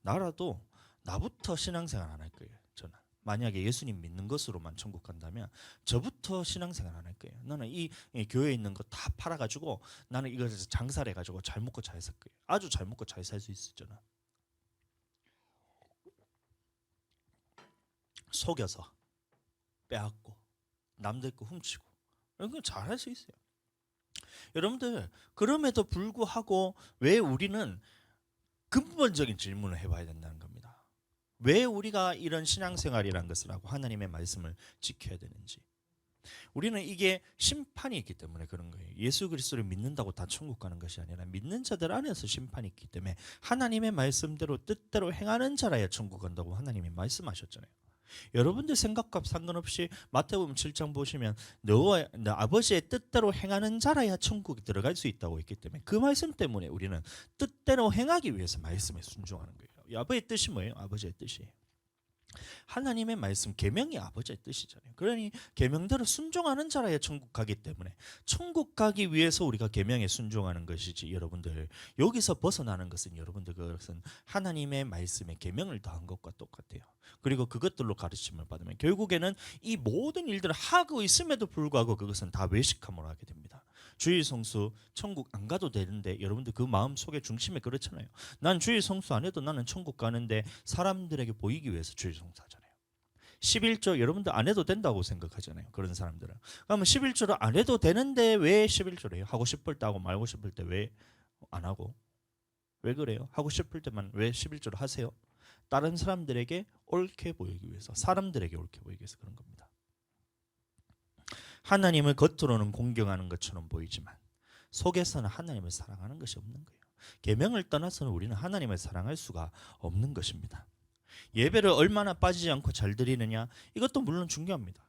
Speaker 1: 나라도 나부터 신앙생활 안 할 거예요. 저는. 만약에 예수님 믿는 것으로만 천국 간다면 저부터 신앙생활 안 할 거예요. 나는 이 교회에 있는 거 다 팔아가지고 나는 이걸 장사를 해가지고 잘 먹고 잘 살 거예요. 아주 잘 먹고 잘 살 수 있어요. 저는. 속여서 빼앗고 남들 거 훔치고 이런 건 잘할 수 있어요. 여러분들 그럼에도 불구하고 왜 우리는 근본적인 질문을 해봐야 된다는 겁니다. 왜 우리가 이런 신앙생활이라는 것을 하고 하나님의 말씀을 지켜야 되는지. 우리는 이게 심판이 있기 때문에 그런 거예요. 예수 그리스도를 믿는다고 다 천국 가는 것이 아니라 믿는 자들 안에서 심판이 있기 때문에 하나님의 말씀대로 뜻대로 행하는 자라야 천국 간다고 하나님이 말씀하셨잖아요. 여러분들 생각과 상관없이 마태복음 7장 보시면 너와 아버지의 뜻대로 행하는 자라야 천국에 들어갈 수 있다고 했기 때문에 그 말씀 때문에 우리는 뜻대로 행하기 위해서 말씀에 순종하는 거예요. 아버지의 뜻이 뭐예요? 아버지의 뜻이 하나님의 말씀 계명이 아버지의 뜻이잖아요. 그러니 계명대로 순종하는 자라야 천국 가기 때문에 천국 가기 위해서 우리가 계명에 순종하는 것이지 여러분들 여기서 벗어나는 것은 여러분들 그것은 하나님의 말씀에 계명을 더한 것과 똑같아요. 그리고 그것들로 가르침을 받으면 결국에는 이 모든 일들을 하고 있음에도 불구하고 그것은 다 외식함으로 하게 됩니다. 주일 성수 천국 안 가도 되는데 여러분들 그 마음 속에 중심에 그렇잖아요. 난 주일 성수 안 해도 나는 천국 가는데 사람들에게 보이기 위해서 주일 성수하잖아요. 11조 여러분들 안 해도 된다고 생각하잖아요. 그런 사람들은. 그러면 11조를 안 해도 되는데 왜 11조를 해요? 하고 싶을 때 하고 말고 싶을 때 왜 안 하고? 왜 그래요? 하고 싶을 때만 왜 11조를 하세요? 다른 사람들에게 옳게 보이기 위해서 사람들에게 옳게 보이기 위해서 그런 겁니다. 하나님을 겉으로는 공경하는 것처럼 보이지만 속에서는 하나님을 사랑하는 것이 없는 거예요. 계명을 떠나서는 우리는 하나님을 사랑할 수가 없는 것입니다. 예배를 얼마나 빠지지 않고 잘 드리느냐 이것도 물론 중요합니다.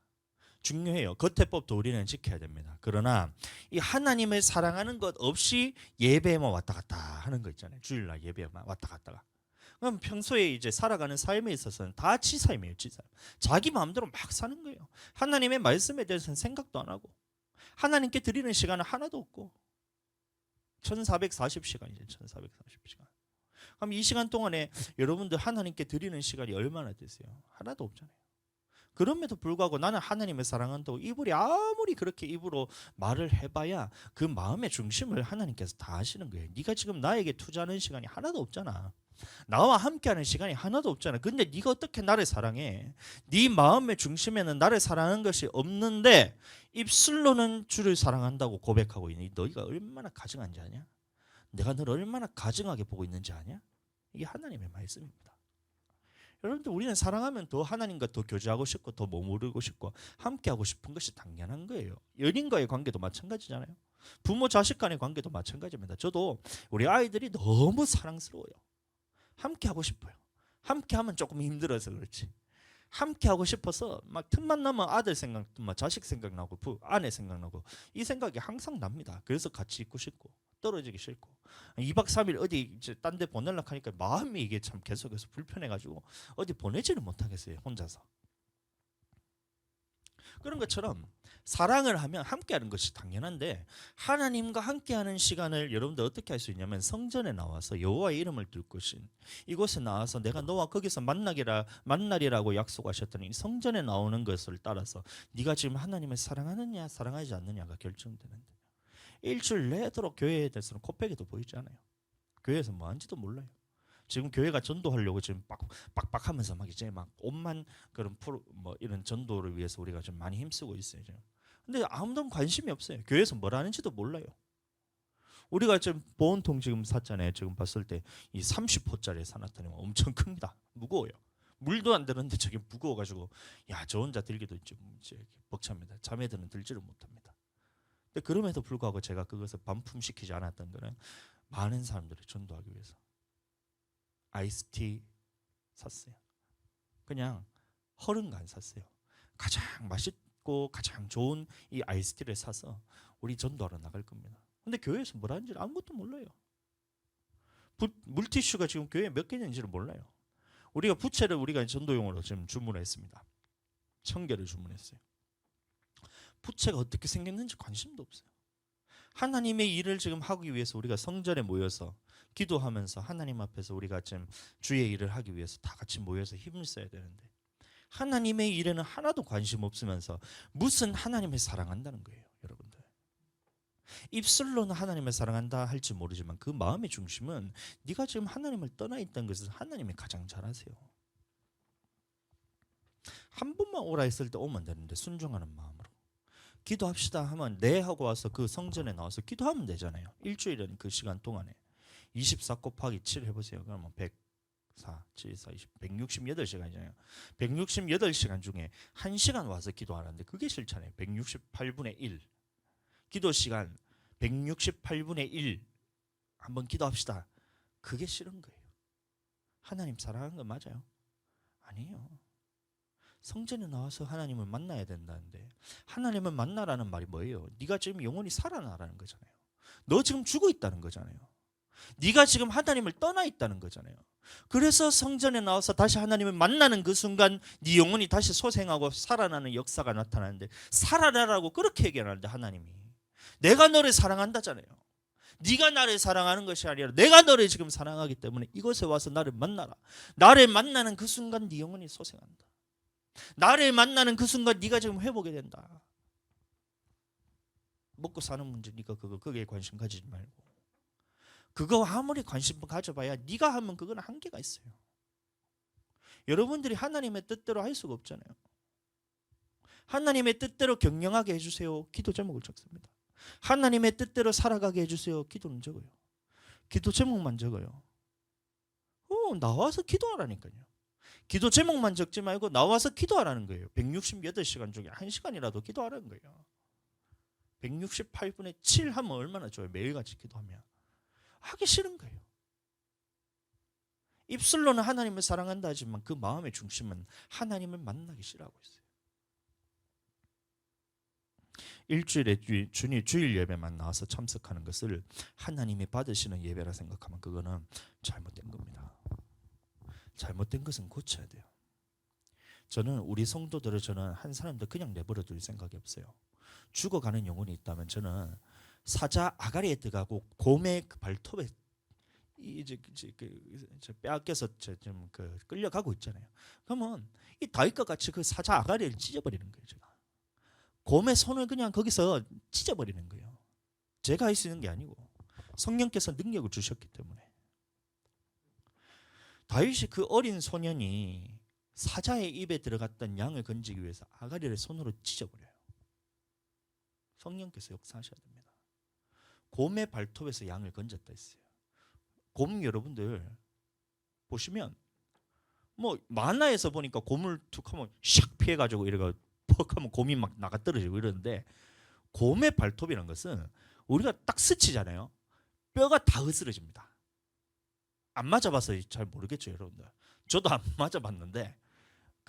Speaker 1: 중요해요. 겉의 법도 우리는 지켜야 됩니다. 그러나 이 하나님을 사랑하는 것 없이 예배에만 왔다 갔다 하는 거 있잖아요. 주일날 예배에만 왔다 갔다가 그럼 평소에 이제 살아가는 삶에 있어서는 다 치사임이에요. 치사. 자기 마음대로 막 사는 거예요. 하나님의 말씀에 대해서는 생각도 안 하고 하나님께 드리는 시간은 하나도 없고 1440시간이죠. 1440시간. 그럼 이 시간 동안에 여러분들 하나님께 드리는 시간이 얼마나 되세요? 하나도 없잖아요. 그럼에도 불구하고 나는 하나님을 사랑한다고 이불이 아무리 그렇게 입으로 말을 해봐야 그 마음의 중심을 하나님께서 다 아시는 거예요. 네가 지금 나에게 투자하는 시간이 하나도 없잖아. 나와 함께하는 시간이 하나도 없잖아. 근데 네가 어떻게 나를 사랑해? 네 마음의 중심에는 나를 사랑하는 것이 없는데 입술로는 주를 사랑한다고 고백하고 있니? 너희가 얼마나 가증한지 아냐? 내가 너를 얼마나 가증하게 보고 있는지 아냐? 이게 하나님의 말씀입니다. 여러분들 우리는 사랑하면 더 하나님과 더 교제하고 싶고 더 머무르고 싶고 함께하고 싶은 것이 당연한 거예요. 연인과의 관계도 마찬가지잖아요. 부모 자식 간의 관계도 마찬가지입니다. 저도 우리 아이들이 너무 사랑스러워요. 함께하고 싶어요. 함께하면 조금 힘들어서 그렇지. 함께하고 싶어서 막 틈만 나면 아들 생각, 막 자식 생각나고 아내 생각나고 이 생각이 항상 납니다. 그래서 같이 있고 싶고 떨어지기 싫고 2박 3일 어디 딴 데 보내려고 하니까 마음이 이게 참 계속해서 불편해가지고 어디 보내지를 못하겠어요, 혼자서. 그런 것처럼 사랑을 하면 함께하는 것이 당연한데, 하나님과 함께하는 시간을 여러분들 어떻게 할 수 있냐면, 성전에 나와서 여호와의 이름을 들 곳인 이곳에 나와서 내가 너와 거기서 만나리라고 약속하셨더니, 성전에 나오는 것을 따라서 네가 지금 하나님을 사랑하느냐 사랑하지 않느냐가 결정되는데, 일주일 내도록 교회에 대해서는 코빼기도 보이지 않아요. 교회에서 뭐 하는지도 몰라요. 지금 교회가 전도하려고 지금 빡빡하면서 막 이제 막 온만 그런 뭐 이런 전도를 위해서 우리가 좀 많이 힘쓰고 있어요 지금. 근데 아무도 관심이 없어요. 교회에서 뭘 하는지도 몰라요. 우리가 지금 보온통 지금 샀잖아요. 지금 봤을 때 이 30호짜리 사놨더니 엄청 큽니다. 무거워요. 물도 안 드는데 저게 무거워가지고 저 혼자 들기도 좀 벅찹니다. 자매들은 들지를 못합니다. 근데 그럼에도 불구하고 제가 그것을 반품시키지 않았던 거는, 많은 사람들을 전도하기 위해서 아이스티 샀어요. 그냥 허른 거 안 샀어요. 가장 맛있고 가장 좋은 이 아이스티를 사서 우리 전도하러 나갈 겁니다. 근데 교회에서 뭘 하는지 아무것도 몰라요. 물티슈가 지금 교회에 몇 개인지를 몰라요. 우리가 부채를 우리가 전도용으로 지금 주문했습니다. 1000개를 주문했어요. 부채가 어떻게 생겼는지 관심도 없어요. 하나님의 일을 지금 하기 위해서 우리가 성전에 모여서 기도하면서 하나님 앞에서 우리가 지금 주의 일을 하기 위해서 다 같이 모여서 힘을 써야 되는데, 하나님의 일에는 하나도 관심 없으면서 무슨 하나님을 사랑한다는 거예요, 여러분들. 입술로는 하나님을 사랑한다 할지 모르지만 그 마음의 중심은 네가 지금 하나님을 떠나 있다는 것을 하나님이 가장 잘 아세요. 한 번만 오라 했을 때 오면 되는데, 순종하는 마음으로 기도합시다 하면 네 하고 와서 그 성전에 나와서 기도하면 되잖아요. 일주일은 그 시간 동안에 24 곱하기 7 해보세요. 그러면 104, 7, 4, 20, 168시간이잖아요. 168시간 중에 1시간 와서 기도하는데 그게 싫잖아요. 168분의 1 기도 시간 168분의 1 한번 기도합시다. 그게 싫은 거예요. 하나님 사랑하는 거 맞아요? 아니에요. 성전에 나와서 하나님을 만나야 된다는데, 하나님을 만나라는 말이 뭐예요? 네가 지금 영원히 살아나라는 거잖아요. 너 지금 죽어 있다는 거잖아요. 네가 지금 하나님을 떠나 있다는 거잖아요. 그래서 성전에 나와서 다시 하나님을 만나는 그 순간 네 영혼이 다시 소생하고 살아나는 역사가 나타나는데, 살아나라고 그렇게 얘기하는데, 하나님이 내가 너를 사랑한다잖아요. 네가 나를 사랑하는 것이 아니라 내가 너를 지금 사랑하기 때문에 이곳에 와서 나를 만나라. 나를 만나는 그 순간 네 영혼이 소생한다. 나를 만나는 그 순간 네가 지금 회복이 된다. 먹고 사는 문제니까 거기에 관심 가지지 말고, 그거 아무리 관심 가져봐야 네가 하면 그건 한계가 있어요. 여러분들이 하나님의 뜻대로 할 수가 없잖아요. 하나님의 뜻대로 경영하게 해주세요. 기도 제목을 적습니다. 하나님의 뜻대로 살아가게 해주세요. 기도는 적어요. 기도 제목만 적어요. 나와서 기도하라니까요. 기도 제목만 적지 말고 나와서 기도하라는 거예요. 168시간 중에 1시간이라도 기도하라는 거예요. 168분의 7 하면 얼마나 좋아요. 매일같이 기도하면. 하기 싫은 거예요. 입술로는 하나님을 사랑한다 하지만 그 마음의 중심은 하나님을 만나기 싫어하고 있어요. 일주일에 주일 예배만 나와서 참석하는 것을 하나님이 받으시는 예배라 생각하면 그거는 잘못된 겁니다. 잘못된 것은 고쳐야 돼요. 저는 우리 성도들을 한 사람도 그냥 내버려 둘 생각이 없어요. 죽어가는 영혼이 있다면 저는 사자 아가리에 들어가고 곰의 그 발톱에 이제 빼앗겨서 좀 끌려가고 있잖아요. 그러면 이 다윗과 같이 그 사자 아가리를 찢어버리는 거예요. 제가 곰의 손을 그냥 거기서 찢어버리는 거예요. 제가 할 수 있는 게 아니고 성령께서 능력을 주셨기 때문에. 다윗이 그 어린 소년이 사자의 입에 들어갔던 양을 건지기 위해서 아가리를 손으로 찢어버려요. 성령께서 역사하셔야 됩니다. 곰의 발톱에서 양을 건졌다 했어요. 곰 여러분들 보시면 뭐 만화에서 보니까 곰을 툭 하면 샥 피해가지고 이래가 퍽 하면 곰이 막 나가 떨어지고 이러는데, 곰의 발톱이라는 것은 우리가 딱 스치잖아요. 뼈가 다 으스러집니다. 안 맞아봐서 잘 모르겠죠, 여러분들. 저도 안 맞아봤는데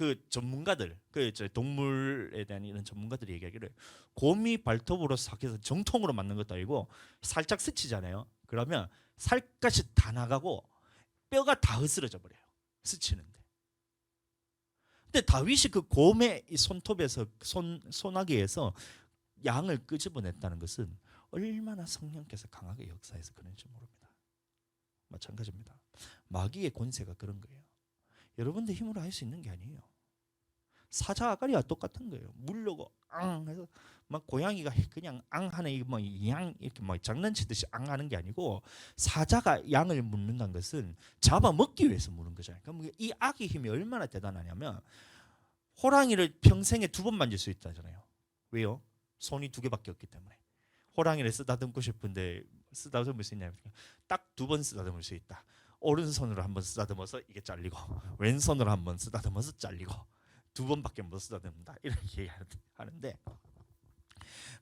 Speaker 1: 그 전문가들, 그 이제 동물에 대한 이런 전문가들이 얘기하기를 곰이 발톱으로 싹 해서 정통으로 맞는 것도 아니고 살짝 스치잖아요. 그러면 살갗이 다 나가고 뼈가 다 으스러져 버려요. 스치는데. 근데 다윗이 그 곰의 이 손톱에서 소나기에서 양을 끄집어냈다는 것은 얼마나 성령께서 강하게 역사해서 그런지 모릅니다. 마찬가지입니다. 마귀의 권세가 그런 거예요. 여러분들 힘으로 할 수 있는 게 아니에요. 사자 아가리와 똑같은 거예요. 물려고 앙 해서 막 고양이가 그냥 앙 하는 뭐양 이렇게 뭐 장난치듯이 앙 하는 게 아니고 사자가 양을 묻는다는 것은 잡아먹기 위해서 무는 거잖아요. 그럼 이 악의 힘이 얼마나 대단하냐면 호랑이를 평생에 2번 만질 수 있다잖아요. 왜요? 손이 2개밖에 없기 때문에. 호랑이를 쓰다듬고 싶은데 쓰다듬을 수 있냐면 딱 2번 쓰다듬을 수 있다. 오른손으로 한번 쓰다듬어서 이게 잘리고 왼손으로 한번 쓰다듬어서 잘리고 2번밖에 못 쓰다듬는다 이렇게 하는데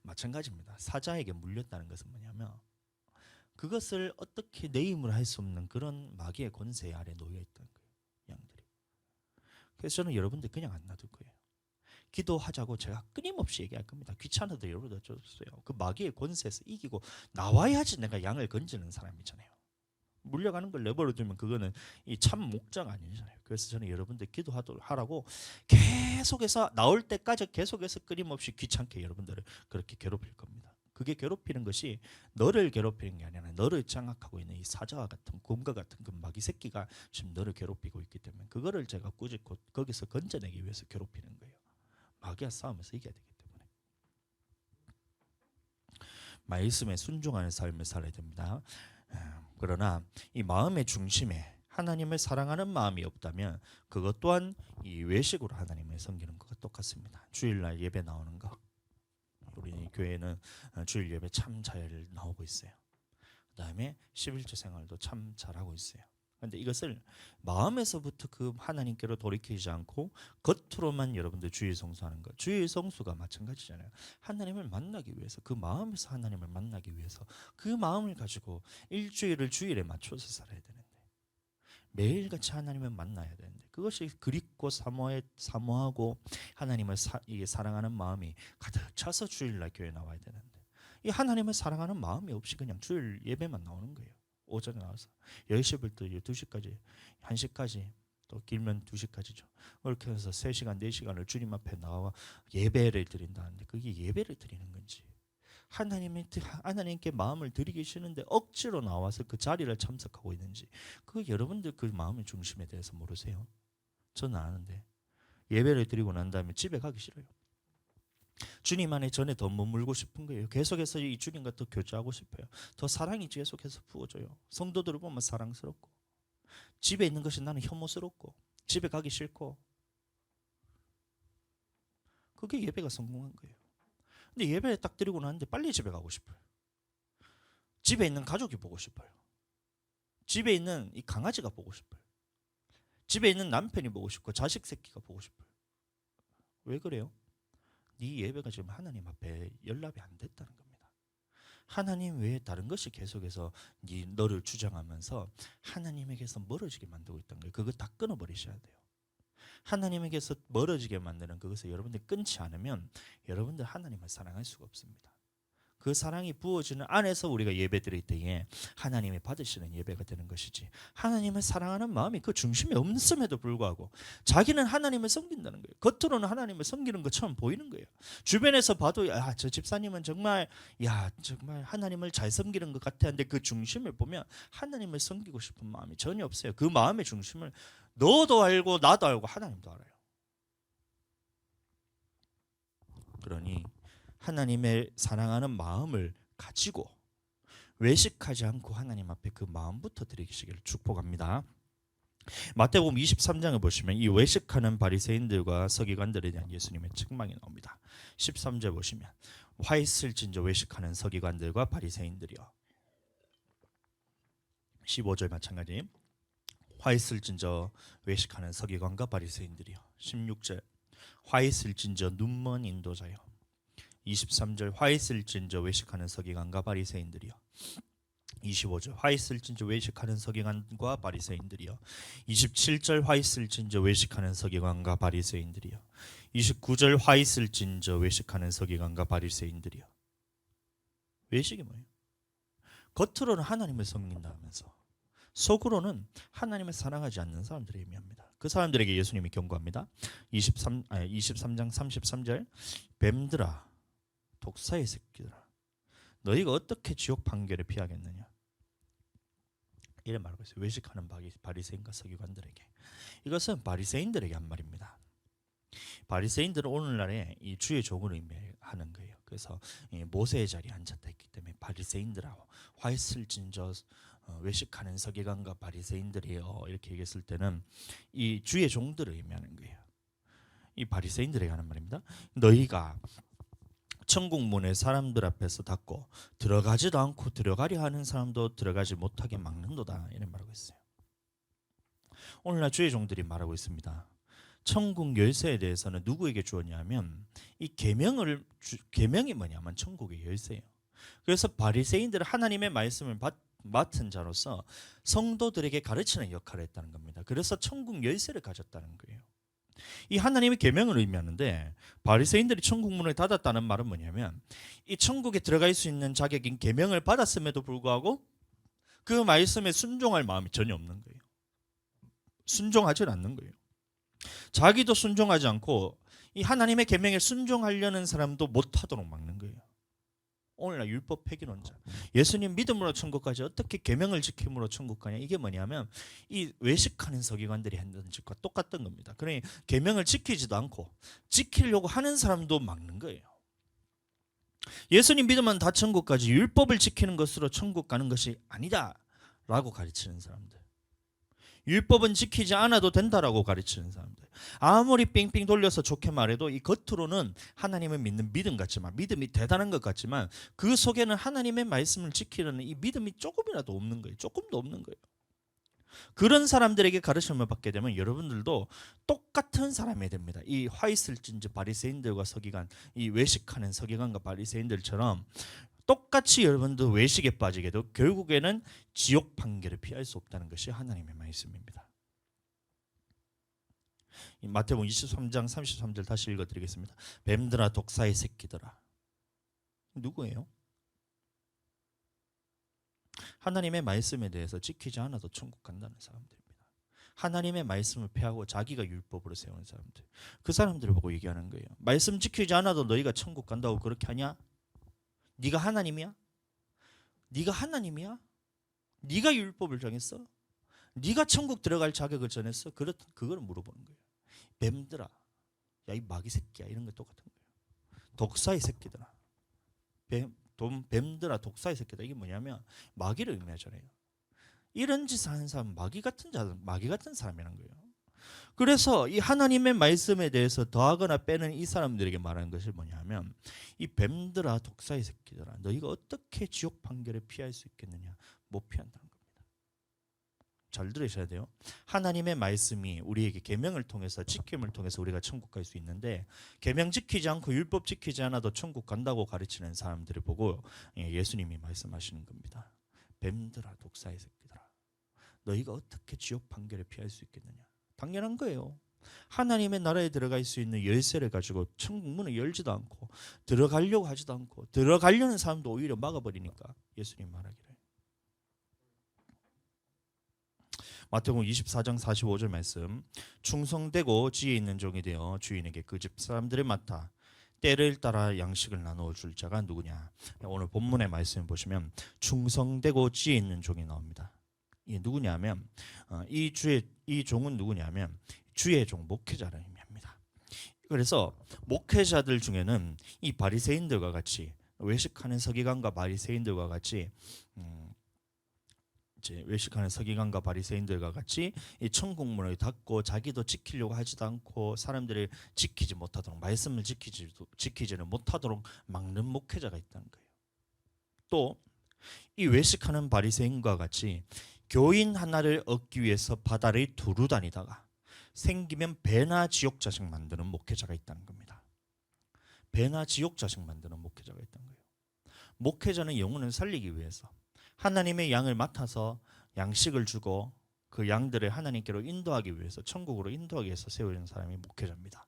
Speaker 1: 마찬가지입니다. 사자에게 물렸다는 것은 뭐냐면 그것을 어떻게 내 힘으로 할 수 없는 그런 마귀의 권세 아래 놓여 있던 거예요. 양들이. 그래서 저는 여러분들 그냥 안 놔둘 거예요. 기도하자고 제가 끊임없이 얘기할 겁니다. 귀찮아도 여러분 어쩔 수 없어요. 그 마귀의 권세에서 이기고 나와야지 내가 양을 건지는 사람이잖아요. 물려가는 걸 내버려 두면 그거는 이 참 목자가 아니잖아요. 그래서 저는 여러분들 기도하라고 계속해서 나올 때까지 계속해서 끊임없이 귀찮게 여러분들을 그렇게 괴롭힐 겁니다. 그게 괴롭히는 것이 너를 괴롭히는 게 아니라 너를 장악하고 있는 이 사자와 같은 곰과 같은 그 마귀 새끼가 지금 너를 괴롭히고 있기 때문에 그거를 제가 꾸짖고 거기서 건져내기 위해서 괴롭히는 거예요. 마귀와 싸우면서 이겨야 되기 때문에 말씀에 순종하는 삶을 살아야 됩니다. 그러나 이 마음의 중심에 하나님을 사랑하는 마음이 없다면 그것 또한 이 외식으로 하나님을 섬기는 것과 똑같습니다. 주일날 예배 나오는 거, 우리 교회는 주일 예배 참 잘 나오고 있어요. 그다음에 11조 생활도 참 잘하고 있어요. 그런데 이것을 마음에서부터 그 하나님께로 돌이키지 않고 겉으로만 여러분들 주일 성수하는 것, 주일 성수가 마찬가지잖아요. 하나님을 만나기 위해서 그 마음에서 하나님을 만나기 위해서 그 마음을 가지고 일주일을 주일에 맞춰서 살아야 되는데 매일같이 하나님을 만나야 되는데 그것이 그립고 사모하고 하나님을 사랑하는 마음이 가득 차서 주일날 교회 나와야 되는데 이 하나님을 사랑하는 마음이 없이 그냥 주일 예배만 나오는 거예요. 오전에 나와서 10시부터 2시까지 1시까지 또 길면 2시까지죠. 그렇게 해서 3시간 4시간을 주님 앞에 나와 예배를 드린다는데 그게 예배를 드리는 건지 하나님께 마음을 드리기 싫은데 억지로 나와서 그 자리를 참석하고 있는지 그 여러분들 그 마음의 중심에 대해서 모르세요? 저는 아는데 예배를 드리고 난 다음에 집에 가기 싫어요. 주님 안에 전에 더 머물고 싶은 거예요. 계속해서 이 주님과 더 교제하고 싶어요. 더 사랑이 계속해서 부어져요. 성도들을 보면 사랑스럽고 집에 있는 것이 나는 혐오스럽고 집에 가기 싫고 그게 예배가 성공한 거예요. 근데 예배 딱 드리고 나는데 빨리 집에 가고 싶어요. 집에 있는 가족이 보고 싶어요. 집에 있는 이 강아지가 보고 싶어요. 집에 있는 남편이 보고 싶고 자식 새끼가 보고 싶어요. 왜 그래요? 네 예배가 지금 하나님 앞에 연락이 안 됐다는 겁니다. 하나님 외에 다른 것이 계속해서 너를 주장하면서 하나님에게서 멀어지게 만들고 있다는 거예요. 그거 다 끊어버리셔야 돼요. 하나님에게서 멀어지게 만드는 그것을 여러분들이 끊지 않으면 여러분들 하나님을 사랑할 수가 없습니다. 그 사랑이 부어지는 안에서 우리가 예배 드릴 때에 하나님이 받으시는 예배가 되는 것이지 하나님을 사랑하는 마음이 그 중심에 없음에도 불구하고 자기는 하나님을 섬긴다는 거예요. 겉으로는 하나님을 섬기는 것처럼 보이는 거예요. 주변에서 봐도 저 집사님은 정말 정말 하나님을 잘 섬기는 것 같아 하는데 그 중심을 보면 하나님을 섬기고 싶은 마음이 전혀 없어요. 그 마음의 중심을 너도 알고 나도 알고 하나님도 알아요. 그러니 하나님을 사랑하는 마음을 가지고 외식하지 않고 하나님 앞에 그 마음부터 드리시기를 축복합니다. 마태복음 23장을 보시면 이 외식하는 바리새인들과 서기관들에 대한 예수님의 책망이 나옵니다. 13절 보시면 화 있을진저 외식하는 서기관들과 바리새인들이여. 15절 마찬가지 화 있을진저 외식하는 서기관과 바리새인들이여. 16절 화 있을진저 눈먼 인도자여. 23절 화 있을진저 외식하는 서기관과 바리새인들이여. 25절 화 있을진저 외식하는 서기관과 바리새인들이여. 27절 화 있을진저 외식하는 서기관과 바리새인들이여. 29절 화 있을진저 외식하는 서기관과 바리새인들이여. 외식이 뭐예요? 겉으로는 하나님을 섬긴다 하면서 속으로는 하나님을 사랑하지 않는 사람들을 의미합니다. 그 사람들에게 예수님이 경고합니다. 23장 33절 뱀들아 독사의 새끼들아 너희가 어떻게 지옥 판결을 피하겠느냐 이래 말하고 있어요. 외식하는 바리새인과 서기관들에게. 이것은 바리새인들에게 한 말입니다. 바리새인들은 오늘날에 이 주의 종을 의미하는 거예요. 그래서 모세의 자리에 앉았다 했기 때문에 바리새인들하고 화 있을진저 외식하는 서기관과 바리새인들이요 이렇게 얘기했을 때는 이 주의 종들을 의미하는 거예요. 이 바리새인들에게 하는 말입니다. 너희가 천국 문에 사람들 앞에서 닫고 들어가지도 않고 들어가려 하는 사람도 들어가지 못하게 막는도다 이런 말하고 있어요. 오늘날 주의 종들이 말하고 있습니다. 천국 열쇠에 대해서는 누구에게 주었냐면 이 계명이 뭐냐면 천국의 열쇠예요. 그래서 바리새인들은 하나님의 말씀을 맡은 자로서 성도들에게 가르치는 역할을 했다는 겁니다. 그래서 천국 열쇠를 가졌다는 거예요. 이 하나님의 계명을 의미하는데 바리새인들이 천국 문을 닫았다는 말은 뭐냐면 이 천국에 들어갈 수 있는 자격인 계명을 받았음에도 불구하고 그 말씀에 순종할 마음이 전혀 없는 거예요. 순종하지 않는 거예요. 자기도 순종하지 않고 이 하나님의 계명에 순종하려는 사람도 못하도록 막는 거예요. 오늘날 율법 폐기론자 예수님 믿음으로 천국 가지 어떻게 계명을 지킴으로 천국 가냐 이게 뭐냐면 이 외식하는 서기관들이 했던 짓과 똑같던 겁니다. 그러니 계명을 지키지도 않고 지키려고 하는 사람도 막는 거예요. 예수님 믿으면 다 천국 가지 율법을 지키는 것으로 천국 가는 것이 아니다 라고 가르치는 사람들, 율법은 지키지 않아도 된다라고 가르치는 사람들, 아무리 빙빙 돌려서 좋게 말해도 이 겉으로는 하나님을 믿는 믿음 같지만 믿음이 대단한 것 같지만 그 속에는 하나님의 말씀을 지키려는 이 믿음이 조금이라도 없는 거예요. 조금도 없는 거예요. 그런 사람들에게 가르침을 받게 되면 여러분들도 똑같은 사람이 됩니다. 이 화 있을진저 바리새인들과 서기관, 이 외식하는 서기관과 바리새인들처럼 똑같이 여러분도 외식에 빠지게도 결국에는 지옥 판결을 피할 수 없다는 것이 하나님의 말씀입니다. 마태복음 23장 33절 다시 읽어드리겠습니다. 뱀들아 독사의 새끼들아. 누구예요? 하나님의 말씀에 대해서 지키지 않아도 천국 간다는 사람들입니다. 하나님의 말씀을 폐하고 자기가 율법으로 세우는 사람들, 그 사람들을 보고 얘기하는 거예요. 말씀 지키지 않아도 너희가 천국 간다고 그렇게 하냐? 네가 하나님이야? 네가 하나님이야? 네가 율법을 정했어? 네가 천국 들어갈 자격을 정했어? 그걸 물어보는 거예요. 뱀들아, 야 이 마귀 새끼야, 이런 거 똑같은 거예요. 독사의 새끼들아, 뱀들아 독사의 새끼들아. 이게 뭐냐면 마귀를 의미하잖아요. 이런 짓을 하는 사람 마귀 같은 사람이라는 거예요. 그래서 이 하나님의 말씀에 대해서 더하거나 빼는 이 사람들에게 말하는 것이 뭐냐면 이 뱀들아 독사의 새끼들아 너희가 어떻게 지옥 판결을 피할 수 있겠느냐? 못 피한다는 겁니다. 잘 들으셔야 돼요. 하나님의 말씀이 우리에게 계명을 통해서 지킴을 통해서 우리가 천국 갈 수 있는데 계명 지키지 않고 율법 지키지 않아도 천국 간다고 가르치는 사람들을 보고 예수님이 말씀하시는 겁니다. 뱀들아 독사의 새끼들아 너희가 어떻게 지옥 판결을 피할 수 있겠느냐? 당연한 거예요. 하나님의 나라에 들어갈 수 있는 열쇠를 가지고 천국 문을 열지도 않고 들어가려고 하지도 않고 들어가려는 사람도 오히려 막아버리니까 예수님 말하기를. 마태복음 24장 45절 말씀 충성되고 지혜 있는 종이 되어 주인에게 그 집 사람들을 맡아 때를 따라 양식을 나누어 줄 자가 누구냐? 오늘 본문의 말씀을 보시면 충성되고 지혜 있는 종이 나옵니다. 이게 누구냐면 이 종은 누구냐면 주의 종 목회자를 의미합니다. 그래서 목회자들 중에는 이 바리새인들과 같이 외식하는 서기관과 바리새인들과 같이 이제 외식하는 서기관과 바리새인들과 같이 이 천국문을 닫고 자기도 지키려고 하지도 않고 사람들을 지키지 못하도록 말씀을 지키지는 못하도록 막는 목회자가 있다는 거예요. 또 이 외식하는 바리새인과 같이 교인 하나를 얻기 위해서 바다를 두루 다니다가 생기면 배나 지옥 자식 만드는 목회자가 있다는 겁니다. 배나 지옥 자식 만드는 목회자가 있다는 거예요. 목회자는 영혼을 살리기 위해서 하나님의 양을 맡아서 양식을 주고 그 양들을 하나님께로 인도하기 위해서, 천국으로 인도하기 위해서 세워진 사람이 목회자입니다.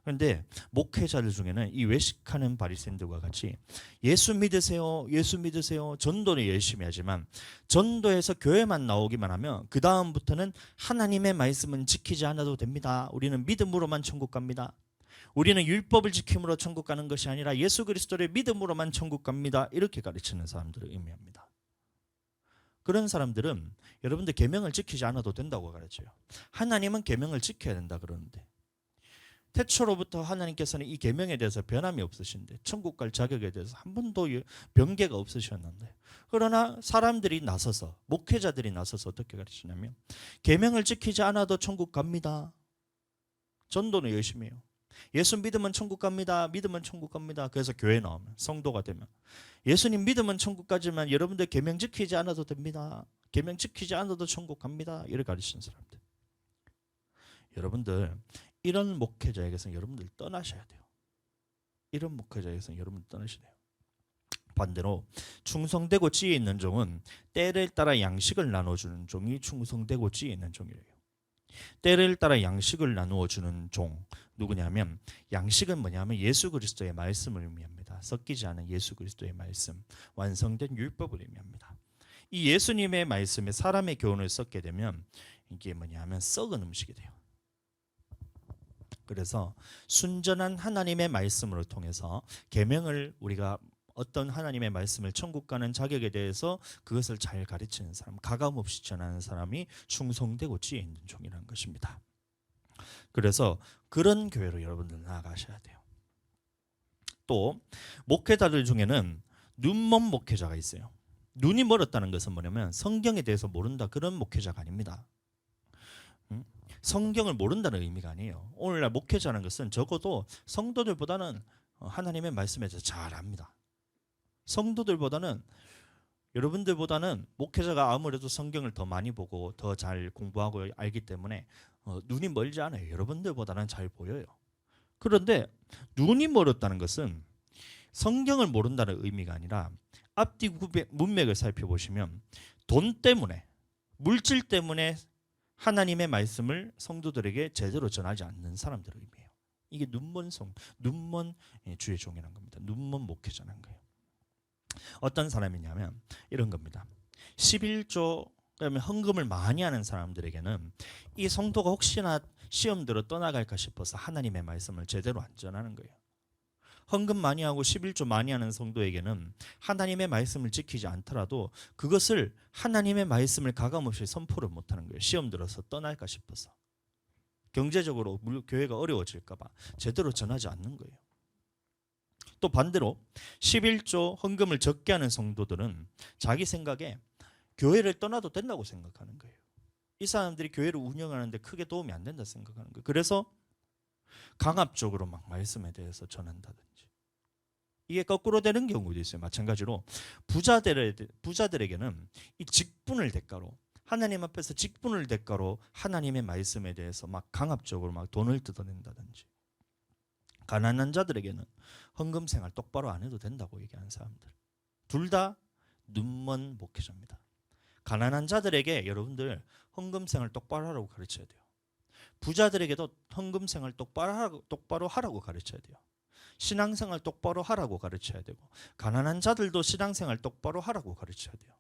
Speaker 1: 그런데 목회자들 중에는 이 외식하는 바리새인들과 같이 예수 믿으세요, 예수 믿으세요, 전도를 열심히 하지만 전도에서 교회만 나오기만 하면 그 다음부터는 하나님의 말씀은 지키지 않아도 됩니다. 우리는 믿음으로만 천국 갑니다. 우리는 율법을 지킴으로 천국 가는 것이 아니라 예수 그리스도를 믿음으로만 천국 갑니다. 이렇게 가르치는 사람들을 의미합니다. 그런 사람들은 여러분들 계명을 지키지 않아도 된다고 가르쳐요. 하나님은 계명을 지켜야 된다 그러는데 태초로부터 하나님께서는 이 계명에 대해서 변함이 없으신데, 천국 갈 자격에 대해서 한 번도 변개가 없으셨는데, 그러나 사람들이 나서서, 목회자들이 나서서 어떻게 가르치냐면 계명을 지키지 않아도 천국 갑니다. 전도는 열심히 해요. 예수 믿으면 천국 갑니다. 믿으면 천국 갑니다. 그래서 교회 나오면, 성도가 되면 예수님 믿으면 천국 가지만 여러분들 계명 지키지 않아도 됩니다. 계명 지키지 않아도 천국 갑니다. 이렇게 가르치는 사람들. 여러분들 이런 목회자에게서는 여러분들 떠나셔야 돼요. 이런 목회자에게서는 여러분들 떠나셔야 돼요. 반대로 충성되고 지혜 있는 종은 때를 따라 양식을 나눠주는 종이 충성되고 지혜 있는 종이래요. 때를 따라 양식을 나누어 주는 종 누구냐면, 양식은 뭐냐면 예수 그리스도의 말씀을 의미합니다. 섞이지 않은 예수 그리스도의 말씀, 완성된 율법을 의미합니다. 이 예수님의 말씀에 사람의 교훈을 섞게 되면 이게 뭐냐면 썩은 음식이 돼요. 그래서 순전한 하나님의 말씀으로 통해서 계명을, 우리가 어떤 하나님의 말씀을 천국 가는 자격에 대해서 그것을 잘 가르치는 사람, 가감없이 전하는 사람이 충성되고 지혜 있는 종이라는 것입니다. 그래서 그런 교회로 여러분들 나아가셔야 돼요. 또 목회자들 중에는 눈먼 목회자가 있어요. 눈이 멀었다는 것은 뭐냐면 성경에 대해서 모른다, 그런 목회자가 아닙니다. 성경을 모른다는 의미가 아니에요. 오늘날 목회자라는 것은 적어도 성도들보다는 하나님의 말씀에 대해서 잘 압니다. 성도들보다는, 여러분들보다는 목회자가 아무래도 성경을 더 많이 보고 더 잘 공부하고 알기 때문에 눈이 멀지 않아요. 여러분들보다는 잘 보여요. 그런데 눈이 멀었다는 것은 성경을 모른다는 의미가 아니라, 앞뒤 문맥을 살펴보시면 돈 때문에, 물질 때문에 하나님의 말씀을 성도들에게 제대로 전하지 않는 사람들을 의미해요. 이게 눈먼 주의 종이라는 겁니다. 눈먼 목회자라는 거예요. 어떤 사람이냐면 이런 겁니다. 11조, 그다음에 헌금을 많이 하는 사람들에게는 이 성도가 혹시나 시험 들어 떠나갈까 싶어서 하나님의 말씀을 제대로 안 전하는 거예요. 헌금 많이 하고 11조 많이 하는 성도에게는 하나님의 말씀을 지키지 않더라도 그것을, 하나님의 말씀을 가감없이 선포를 못하는 거예요. 시험 들어서 떠날까 싶어서, 경제적으로 교회가 어려워질까 봐 제대로 전하지 않는 거예요. 또 반대로 11조 헌금을 적게 하는 성도들은 자기 생각에 교회를 떠나도 된다고 생각하는 거예요. 이 사람들이 교회를 운영하는데 크게 도움이 안 된다 생각하는 거예요. 그래서 강압적으로 막 말씀에 대해서 전한다든지, 이게 거꾸로 되는 경우도 있어요. 마찬가지로 부자들에게는 이 직분을 대가로, 하나님 앞에서 직분을 대가로 하나님의 말씀에 대해서 막 강압적으로 막 돈을 뜯어낸다든지, 가난한 자들에게는 헌금 생활 똑바로 안 해도 된다고 얘기하는 사람들, 둘 다 눈먼 목회자입니다. 가난한 자들에게 여러분들 헌금 생활 똑바로 하라고 가르쳐야 돼요. 부자들에게도 헌금 생활 똑바로 하라고 가르쳐야 돼요. 신앙생활 똑바로 하라고 가르쳐야 되고, 가난한 자들도 신앙생활 똑바로 하라고 가르쳐야 돼요.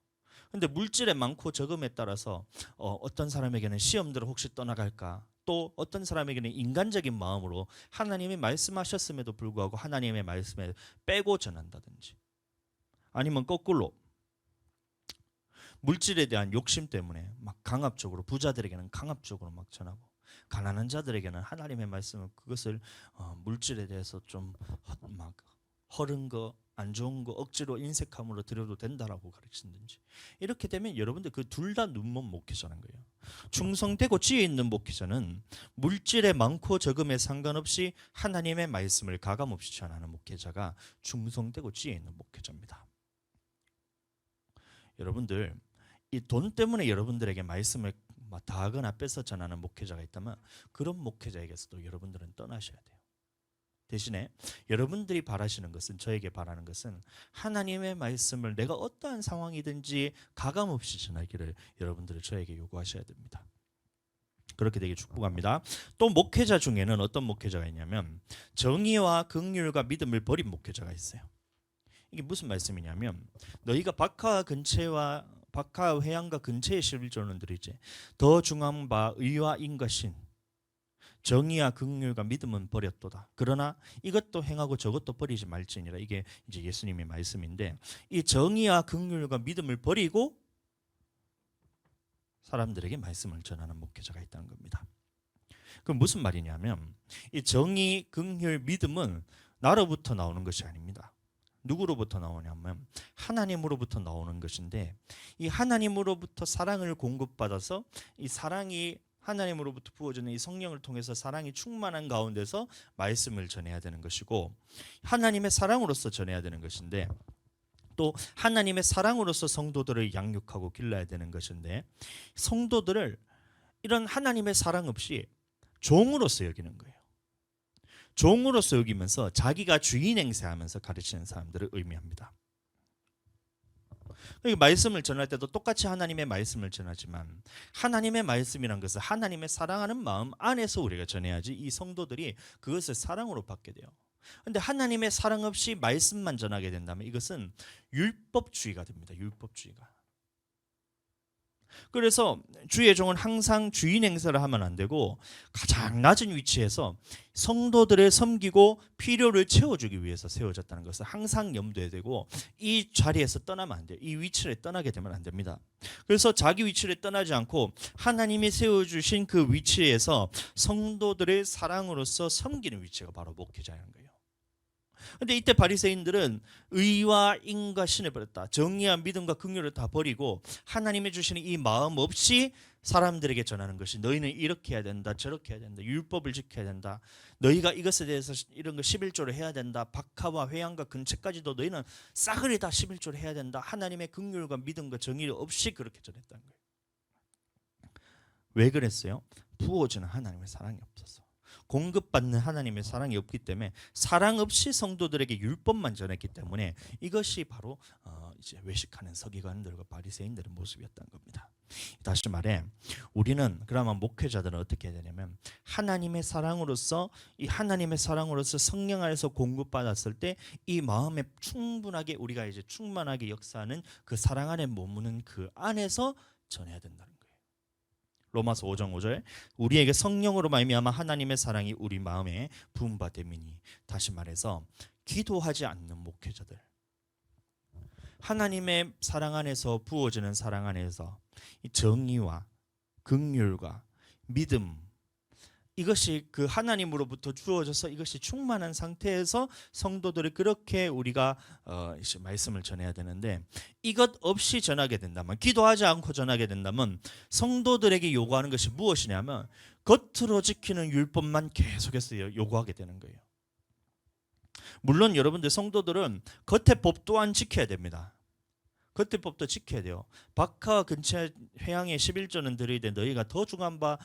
Speaker 1: 근데 물질의 많고 적음에 따라서 어떤 사람에게는 시험 들어 혹시 떠나갈까, 또 어떤 사람에게는 인간적인 마음으로 하나님이 말씀하셨음에도 불구하고 하나님의 말씀에 빼고 전한다든지, 아니면 거꾸로 물질에 대한 욕심 때문에 막 강압적으로, 부자들에게는 강압적으로 막 전하고, 가난한 자들에게는 하나님의 말씀을, 그것을 물질에 대해서 좀 막 허른 거, 안 좋은 거 억지로 인색함으로 드려도 된다라고 가르친든지, 이렇게 되면 여러분들 그 둘 다 눈먼 목회자는 거예요. 충성되고 지혜 있는 목회자는 물질의 많고 적음에 상관없이 하나님의 말씀을 가감없이 전하는 목회자가 충성되고 지혜 있는 목회자입니다. 여러분들 이 돈 때문에 여러분들에게 말씀을 다 하거나 뺏어 전하는 목회자가 있다면 그런 목회자에게서도 여러분들은 떠나셔야 돼요. 대신에 여러분들이 바라시는 것은, 저에게 바라는 것은 하나님의 말씀을 내가 어떠한 상황이든지 가감없이 전하기를 여러분들이 저에게 요구하셔야 됩니다. 그렇게 되게 축복합니다. 또 목회자 중에는 어떤 목회자가 있냐면 정의와 긍휼과 믿음을 버린 목회자가 있어요. 이게 무슨 말씀이냐면 너희가 박하와 회양과 근처에 11조는 들이지 더 중한 바 의와 인과 신 정의와 긍휼과 믿음은 버렸도다. 그러나 이것도 행하고 저것도 버리지 말지니라. 이게 이제 예수님의 말씀인데 이 정의와 긍휼과 믿음을 버리고 사람들에게 말씀을 전하는 목회자가 있다는 겁니다. 그럼 무슨 말이냐면 이 정의, 긍휼, 믿음은 나로부터 나오는 것이 아닙니다. 누구로부터 나오냐면 하나님으로부터 나오는 것인데 이 하나님으로부터 사랑을 공급받아서 이 사랑이 하나님으로부터 부어지는 이 성령을 통해서 사랑이 충만한 가운데서 말씀을 전해야 되는 것이고 하나님의 사랑으로서 전해야 되는 것인데 또 하나님의 사랑으로서 성도들을 양육하고 길러야 되는 것인데 성도들을 이런 하나님의 사랑 없이 종으로서 여기는 거예요. 종으로서 여기면서 자기가 주인 행세하면서 가르치는 사람들을 의미합니다. 말씀을 전할 때도 똑같이 하나님의 말씀을 전하지만 하나님의 말씀이란 것은 하나님의 사랑하는 마음 안에서 우리가 전해야지 이 성도들이 그것을 사랑으로 받게 돼요. 그런데 하나님의 사랑 없이 말씀만 전하게 된다면 이것은 율법주의가 됩니다. 율법주의가. 그래서 주의 종은 항상 주인 행세를 하면 안 되고 가장 낮은 위치에서 성도들을 섬기고 필요를 채워주기 위해서 세워졌다는 것을 항상 염두에 두고 이 자리에서 떠나면 안 돼요. 이 위치를 떠나게 되면 안 됩니다. 그래서 자기 위치를 떠나지 않고 하나님이 세워주신 그 위치에서 성도들의 사랑으로서 섬기는 위치가 바로 목회자라는 거예요. 근데 이때 바리새인들은 의와 인과 신을 버렸다. 정의와 믿음과 긍휼을 다 버리고 하나님이 주시는 이 마음 없이 사람들에게 전하는 것이 너희는 이렇게 해야 된다, 저렇게 해야 된다, 율법을 지켜야 된다, 너희가 이것에 대해서 이런 거 11조를 해야 된다, 박하와 회양과 근처까지도 너희는 싸그리 다 11조를 해야 된다. 하나님의 긍휼과 믿음과 정의를 없이 그렇게 전했다는 거예요. 왜 그랬어요? 부어지는 하나님의 사랑이 없어서. 공급받는 하나님의 사랑이 없기 때문에 사랑 없이 성도들에게 율법만 전했기 때문에 이것이 바로 이제 외식하는 서기관들과 바리새인들의 모습이었던 겁니다. 다시 말해 우리는 그러면 목회자들은 어떻게 해야 되냐면 하나님의 사랑으로서 이 하나님의 사랑으로서 성령 안에서 공급받았을 때 이 마음에 충분하게 우리가 이제 충만하게 역사하는 그 사랑 안에 머무는 그 안에서 전해야 된다는 거예요. 로마서 5장 5절 우리에게 성령으로 말미암아 하나님의 사랑이 우리 마음에 부은 바 됨이니. 다시 말해서 기도하지 않는 목회자들, 하나님의 사랑 안에서 부어지는 사랑 안에서 이 정의와 긍휼과 믿음 이것이 그 하나님으로부터 주어져서 이것이 충만한 상태에서 성도들이 그렇게 우리가 이제 말씀을 전해야 되는데 이것 없이 전하게 된다면 기도하지 않고 전하게 된다면 성도들에게 요구하는 것이 무엇이냐면 겉으로 지키는 율법만 계속해서 요구하게 되는 거예요. 물론 여러분들 성도들은 겉의 법 또한 지켜야 됩니다. 겉의 법도 지켜야 돼요. 박하 근처 회양의 11조는 드리되 너희가 더 중한 바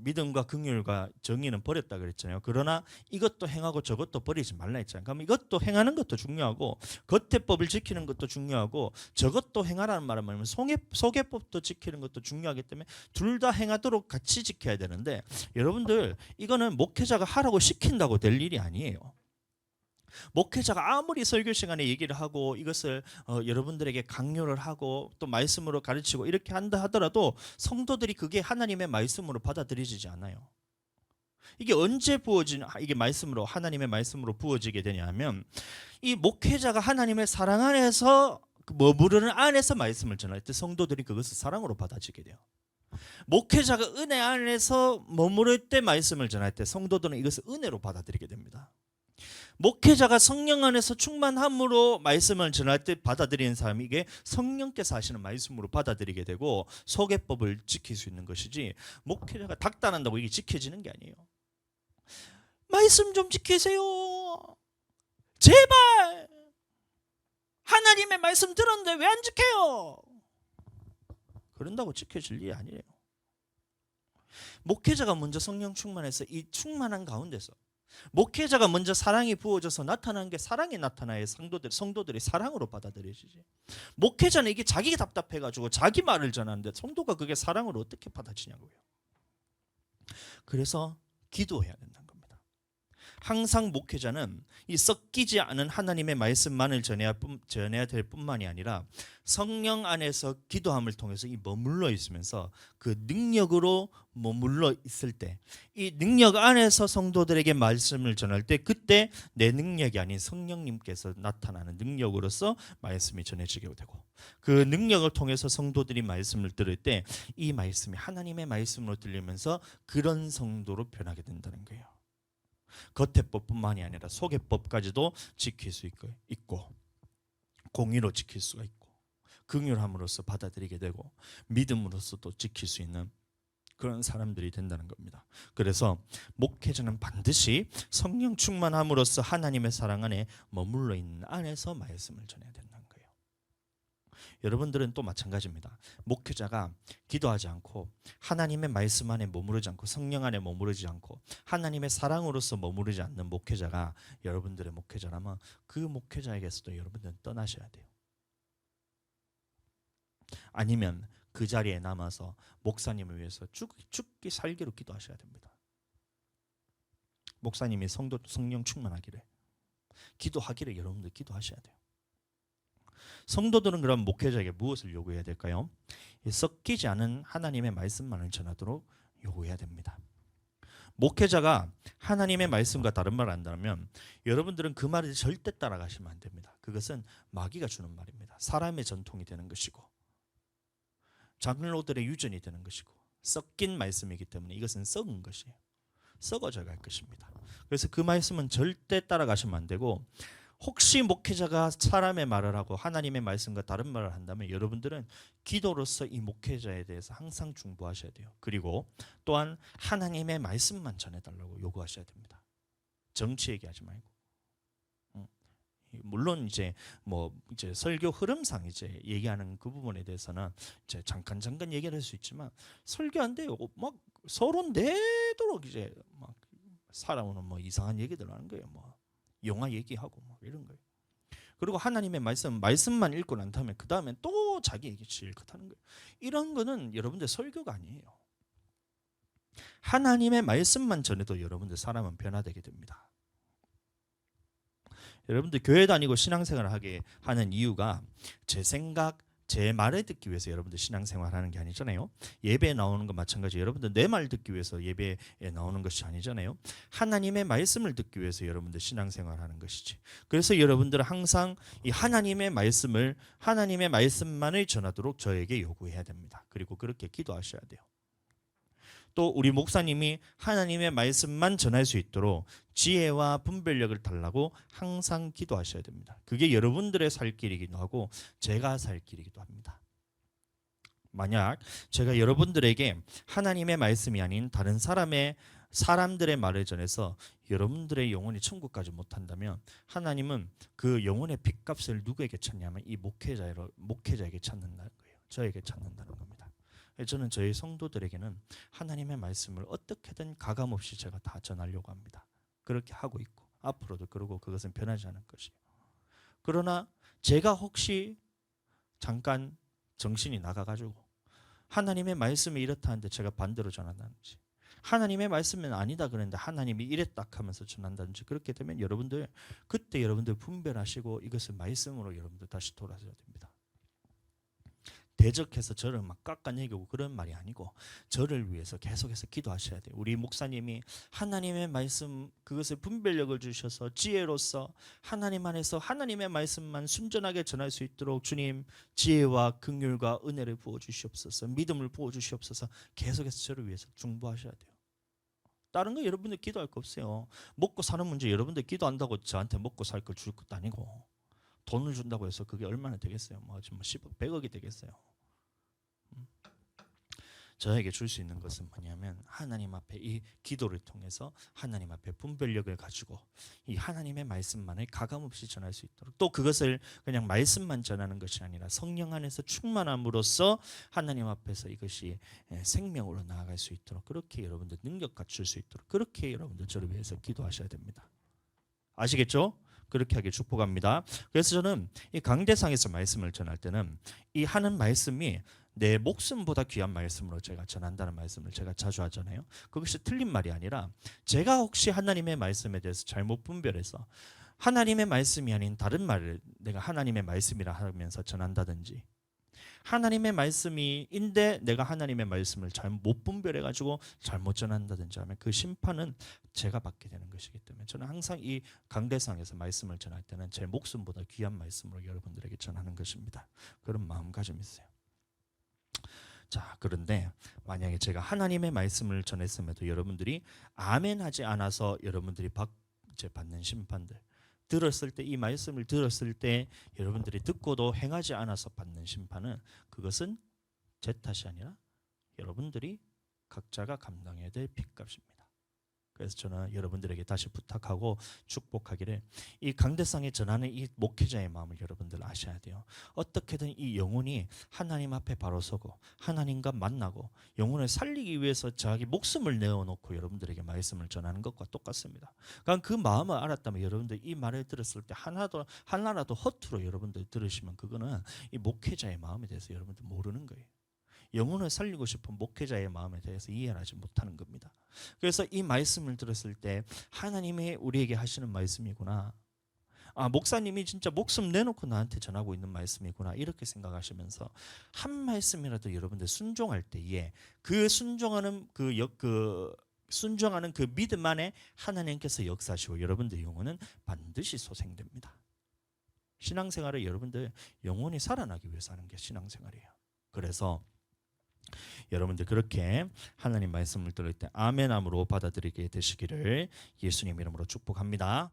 Speaker 1: 믿음과 긍휼과 정의는 버렸다 그랬잖아요. 그러나 이것도 행하고 저것도 버리지 말라 했잖아요. 그럼 이것도 행하는 것도 중요하고 겉의 법을 지키는 것도 중요하고 저것도 행하라는 말은 뭐냐면 속의 법도 지키는 것도 중요하기 때문에 둘 다 행하도록 같이 지켜야 되는데 여러분들 이거는 목회자가 하라고 시킨다고 될 일이 아니에요. 목회자가 아무리 설교 시간에 얘기를 하고 이것을 여러분들에게 강요를 하고 또 말씀으로 가르치고 이렇게 한다 하더라도 성도들이 그게 하나님의 말씀으로 받아들여지지 않아요. 이게 언제 이게 말씀으로 하나님의 말씀으로 부어지게 되냐면 이 목회자가 하나님의 사랑 안에서 머무르는 안에서 말씀을 전할 때 성도들이 그것을 사랑으로 받아들이게 돼요. 목회자가 은혜 안에서 머무를 때 말씀을 전할 때 성도들은 이것을 은혜로 받아들이게 됩니다. 목회자가 성령 안에서 충만함으로 말씀을 전할 때 받아들이는 사람이 이게 성령께서 하시는 말씀으로 받아들이게 되고 속의법을 지킬 수 있는 것이지 목회자가 닥달한다고 이게 지켜지는 게 아니에요. 말씀 좀 지키세요. 제발. 하나님의 말씀 들었는데 왜 안 지켜요? 그런다고 지켜질 일이 아니에요. 목회자가 먼저 성령 충만해서 이 충만한 가운데서 목회자가 먼저 사랑이 부어져서 나타나는 게 사랑이 나타나야 성도들이 사랑으로 받아들여지지. 목회자는 이게 자기가 답답해가지고 자기 말을 전하는데 성도가 그게 사랑으로 어떻게 받아치냐고요. 그래서 기도해야 된다는 겁니다. 항상 목회자는 이 섞이지 않은 하나님의 말씀만을 전해야 될 뿐만이 아니라 성령 안에서 기도함을 통해서 이 머물러 있으면서 그 능력으로 머물러 있을 때, 이 능력 안에서 성도들에게 말씀을 전할 때, 그때 내 능력이 아닌 성령님께서 나타나는 능력으로서 말씀이 전해지게 되고, 그 능력을 통해서 성도들이 말씀을 들을 때 이 말씀이 하나님의 말씀으로 들리면서 그런 성도로 변하게 된다는 거예요. 겉의 법뿐만이 아니라 속의 법까지도 지킬 수 있고 공의로 지킬 수가 있고 긍휼함으로써 받아들이게 되고 믿음으로써도 지킬 수 있는 그런 사람들이 된다는 겁니다. 그래서 목회자는 반드시 성령 충만함으로써 하나님의 사랑 안에 머물러 있는 안에서 말씀을 전해야 된다는 거예요. 여러분들은 또 마찬가지입니다. 목회자가 기도하지 않고 하나님의 말씀 안에 머무르지 않고 성령 안에 머무르지 않고 하나님의 사랑으로서 머무르지 않는 목회자가 여러분들의 목회자라면 그 목회자에게서도 여러분들은 떠나셔야 돼요. 아니면 그 자리에 남아서 목사님을 위해서 죽기 살기로 기도하셔야 됩니다. 목사님이 성령 충만하기를 기도하기를 여러분들 기도하셔야 돼요. 성도들은 그럼 목회자에게 무엇을 요구해야 될까요? 섞이지 않은 하나님의 말씀만을 전하도록 요구해야 됩니다. 목회자가 하나님의 말씀과 다른 말을 한다면 여러분들은 그 말을 절대 따라가시면 안 됩니다. 그것은 마귀가 주는 말입니다. 사람의 전통이 되는 것이고 장로들의 유전이 되는 것이고 섞인 말씀이기 때문에 이것은 썩은 것이에요. 썩어져 갈 것입니다. 그래서 그 말씀은 절대 따라가시면 안 되고, 혹시 목회자가 사람의 말을 하고 하나님의 말씀과 다른 말을 한다면 여러분들은 기도로서 이 목회자에 대해서 항상 중보하셔야 돼요. 그리고 또한 하나님의 말씀만 전해달라고 요구하셔야 됩니다. 정치 얘기하지 말고. 물론 이제 설교 흐름상 이제 얘기하는 그 부분에 대해서는 이제 잠깐 얘기를 할 수 있지만 설교한데 막 서론 내도록 이제 막 살아오는 이상한 얘기들 하는 거예요. 영화 얘기하고 이런 거예요. 그리고 하나님의 말씀만 읽고 난 다음에 그 다음에 또 자기 얘기 실컷 하는 거예요. 이런 거는 여러분들 설교가 아니에요. 하나님의 말씀만 전해도 여러분들 사람은 변화되게 됩니다. 여러분들 교회 다니고 신앙생활을 하게 하는 이유가 제 생각, 제 말을 듣기 위해서 여러분들 신앙생활 하는 게 아니잖아요. 예배에 나오는 거 마찬가지. 여러분들 내 말 듣기 위해서 예배에 나오는 것이 아니잖아요. 하나님의 말씀을 듣기 위해서 여러분들 신앙생활 하는 것이지. 그래서 여러분들은 항상 이 하나님의 말씀만을 전하도록 저에게 요구해야 됩니다. 그리고 그렇게 기도하셔야 돼요. 또 우리 목사님이 하나님의 말씀만 전할 수 있도록 지혜와 분별력을 달라고 항상 기도하셔야 됩니다. 그게 여러분들의 살 길이기도 하고 제가 살 길이기도 합니다. 만약 제가 여러분들에게 하나님의 말씀이 아닌 다른 사람들의 말을 전해서 여러분들의 영혼이 천국까지 못한다면 하나님은 그 영혼의 빚값을 누구에게 찾냐면 이 목회자에게 찾는다는 거예요. 저에게 찾는다는 겁니다. 저는 저희 성도들에게는 하나님의 말씀을 어떻게든 가감없이 제가 다 전하려고 합니다. 그렇게 하고 있고 앞으로도 그러고 그것은 변하지 않을 것이에요. 그러나 제가 혹시 잠깐 정신이 나가가지고 하나님의 말씀이 이렇다 하는데 제가 반대로 전한다든지 하나님의 말씀은 아니다 그랬는데 하나님이 이랬다 하면서 전한다든지 그렇게 되면 그때 여러분들 분별하시고 이것을 말씀으로 여러분들 다시 돌아서야 됩니다. 대적해서 저를 막 깎아내리고 그런 말이 아니고 저를 위해서 계속해서 기도하셔야 돼요. 우리 목사님이 하나님의 말씀 그것을 분별력을 주셔서 지혜로서 하나님 안에서 하나님의 말씀만 순전하게 전할 수 있도록 주님 지혜와 긍휼과 은혜를 부어주시옵소서, 믿음을 부어주시옵소서 계속해서 저를 위해서 중보하셔야 돼요. 다른 거 여러분들 기도할 거 없어요. 먹고 사는 문제 여러분들 기도한다고 저한테 먹고 살 걸 줄 것도 아니고 돈을 준다고 해서 그게 얼마나 되겠어요? 10억, 100억이 되겠어요? 저에게 줄 수 있는 것은 뭐냐면 하나님 앞에 이 기도를 통해서 하나님 앞에 분별력을 가지고 이 하나님의 말씀만을 가감없이 전할 수 있도록, 또 그것을 그냥 말씀만 전하는 것이 아니라 성령 안에서 충만함으로써 하나님 앞에서 이것이 생명으로 나아갈 수 있도록, 그렇게 여러분들 능력 갖출 수 있도록, 그렇게 여러분들 저를 위해서 기도하셔야 됩니다. 아시겠죠? 그렇게 하길 축복합니다. 그래서 저는 이 강대상에서 말씀을 전할 때는 이 하는 말씀이 내 목숨보다 귀한 말씀으로 제가 전한다는 말씀을 제가 자주 하잖아요. 그것이 틀린 말이 아니라 제가 혹시 하나님의 말씀에 대해서 잘못 분별해서 하나님의 말씀이 아닌 다른 말을 내가 하나님의 말씀이라 하면서 전한다든지, 하나님의 말씀이인데 내가 하나님의 말씀을 잘못 분별해가지고 잘못 전한다든지 하면 그 심판은 제가 받게 되는 것이기 때문에 저는 항상 이 강대상에서 말씀을 전할 때는 제 목숨보다 귀한 말씀으로 여러분들에게 전하는 것입니다. 그런 마음가짐이 있어요. 자, 그런데 만약에 제가 하나님의 말씀을 전했음에도 여러분들이 아멘하지 않아서 여러분들이 받는 심판들, 들었을 때, 이 말씀을 들었을 때 여러분들이 듣고도 행하지 않아서 받는 심판은, 그것은 제 탓이 아니라 여러분들이 각자가 감당해야 될 핏값입니다. 그래서 저는 여러분들에게 다시 부탁하고 축복하기를, 이 강대상에 전하는 이 목회자의 마음을 여러분들 아셔야 돼요. 어떻게든 이 영혼이 하나님 앞에 바로 서고 하나님과 만나고 영혼을 살리기 위해서 자기 목숨을 내어놓고 여러분들에게 말씀을 전하는 것과 똑같습니다. 그러니까 그 마음을 알았다면 여러분들 이 말을 들었을 때 하나라도 허투루 여러분들 들으시면 그거는 이 목회자의 마음에 대해서 여러분들 모르는 거예요. 영혼을 살리고 싶은 목회자의 마음에 대해서 이해를 하지 못하는 겁니다. 그래서 이 말씀을 들었을 때 하나님이 우리에게 하시는 말씀이구나, 목사님이 진짜 목숨 내놓고 나한테 전하고 있는 말씀이구나, 이렇게 생각하시면서 한 말씀이라도 여러분들 순종할 때에 그 순종하는 그 믿음 안에 하나님께서 역사하시고 여러분들 영혼은 반드시 소생됩니다. 신앙생활을 여러분들 영혼이 살아나기 위해서 하는 게 신앙생활이에요. 그래서 여러분들 그렇게 하나님 말씀을 들을 때 아멘함으로 받아들이게 되시기를 예수님 이름으로 축복합니다.